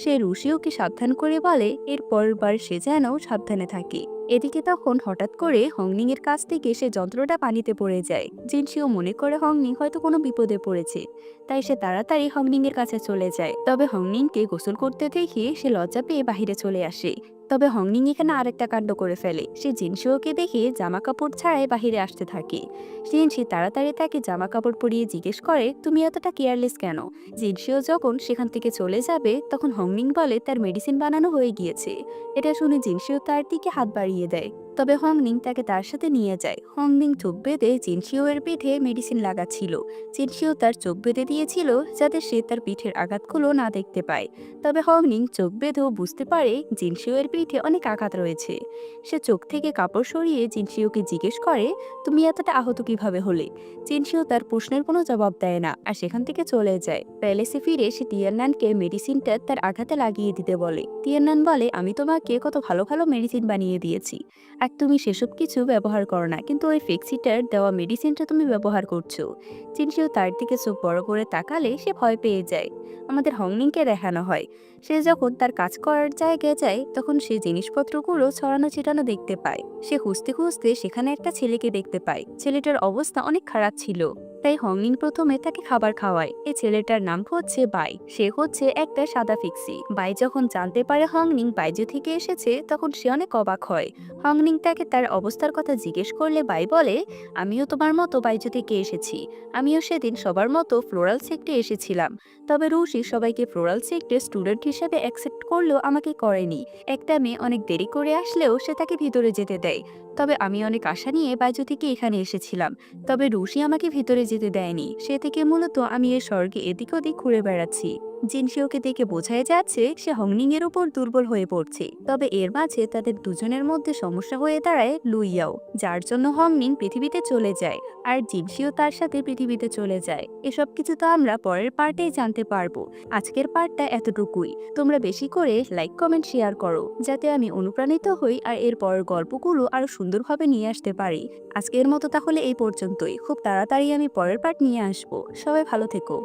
সে রুশিওকে সাবধান করে বলে এর পরের বার সে যেন সাবধানে থাকে। এদিকে তখন হঠাৎ করে হংনিং এর কাছ থেকে সে যন্ত্রটা পানিতে পড়ে যায়। জিনশিও মনে করে হংনিং হয়তো কোনো বিপদে পড়েছে, তাই সে তাড়াতাড়ি হংনিং এর কাছে চলে যায়। তবে হংনিংকে গোসল করতে দেখে সে লজ্জা পেয়ে বাহিরে চলে আসে। তবে হংনিং এখানে আরেকটা কাণ্ড করে ফেলে। সে জিনশিওকে দেখে জামা কাপড় ছাড়াই বাহিরে আসতে থাকে। জিনশি তাড়াতাড়ি তাকে জামা কাপড় পরিয়ে জিজ্ঞেস করে, তুমি এতটা কেয়ারলেস কেন? জিনশিও যখন সেখান থেকে চলে যাবে তখন হংনিং বলে তার মেডিসিন বানানো হয়ে গিয়েছে। এটা শুনে জিনশিও তার দিকে হাত বাড়িয়ে দেয়। তবে হংনিং তাকে তার সাথে নিয়ে যায়। হংনিং চোখ বেঁধে জিনশিও এর পিঠে মেডিসিন লাগাচ্ছিল। জিনশিও তার চোখ বেঁধে দিয়েছিল যাতে সে তার পিঠের আঘাতগুলো না দেখতে পায়। তবে হংনিং চোখ বেঁধেও বুঝতে পারে জিনশিও এর পিঠে অনেক আঘাত রয়েছে। সে চোখ থেকে কাপড় সরিয়ে জিনশিওকে জিজ্ঞেস করে, তুমি এতটা আহত কিভাবে হলে? জিনশিও তার প্রশ্নের কোনো জবাব দেয় না আর সেখান থেকে চলে যায়। প্যালেসে ফিরে সে তিয়াননানকে মেডিসিনটা তার আঘাতে লাগিয়ে দিতে বলে। তিয়াননান বলে, আমি তোমাকে কত ভালো ভালো মেডিসিন বানিয়ে দিয়েছি, আর তুমি সেসব কিছু ব্যবহার করো না, কিন্তু ওই ফেক্সিটার দেওয়া মেডিসিনটা তুমি ব্যবহার করছো। জিনসিও তার দিকে চোখ বড় করে তাকালে সে ভয় পেয়ে যায়। আমাদের হংনিংকে দেখানো হয়, সে যখন তার কাজ করার জায়গায় যায় তখন সে জিনিসপত্রগুলো ছড়ানো ছিটানো দেখতে পায়। সে খুঁজতে খুঁজতে সেখানে একটা ছেলেকে দেখতে পায়। ছেলেটার অবস্থা অনেক খারাপ ছিল, তাই হংনিং প্রথমে তাকে খাবার খাওয়ায়। এই ছেলেটার নাম হচ্ছে বাই, সে হচ্ছে একটা সাদা ফিক্সি। বাই যখন জানতে পারে হংনিং বাইজু থেকে এসেছে তখন সে অনেক অবাক হয়। হংনিং তাকে তার অবস্থার কথা জিজ্ঞেস করলে বাই বলে, আমিও তোমার মতো বাইজু থেকে এসেছি। আমিও সেদিন সবার মতো ফ্লোরাল সেক্টে এসেছিলাম, তবে রুশি সবাইকে ফ্লোরাল সেক্টে স্টুডেন্ট হিসেবে অ্যাকসেপ্ট করলেও আমাকে করেনি। একটা মেয়ে অনেক দেরি করে আসলেও সে তাকে ভিতরে যেতে দেয়। তবে আমি অনেক আশা নিয়ে বাইজু থেকে এখানে এসেছিলাম, তবে রুশি আমাকে ভিতরে যেতে দেয়নি। সে থেকে মূলত আমি এই স্বর্গে এদিক ওদিক ঘুরে বেড়াচ্ছি। জিনশিওকে দেখে বোঝাই যাচ্ছে সে হংনিং এর উপর দুর্বল হয়ে পড়ছে। তবে এর মাঝে তাদের দুজনের মধ্যে সমস্যা হয়ে দাঁড়ায় লুইয়াও, যার জন্য হংনিং পৃথিবীতে চলে যায় আর জিনশিও তার সাথে পৃথিবীতে চলে যায়। এসব কিছু তো আমরা পরের পার্টেই জানতে পারবো। আজকের পার্টটা এতটুকুই। তোমরা বেশি করে লাইক কমেন্ট শেয়ার করো, যাতে আমি অনুপ্রাণিত হই আর এর পরের গল্পগুলো আরো সুন্দরভাবে নিয়ে আসতে পারি। আজকের মতো তাহলে এই পর্যন্তই। খুব তাড়াতাড়ি আমি পরের পার্ট নিয়ে আসবো। সবাই ভালো থেকো।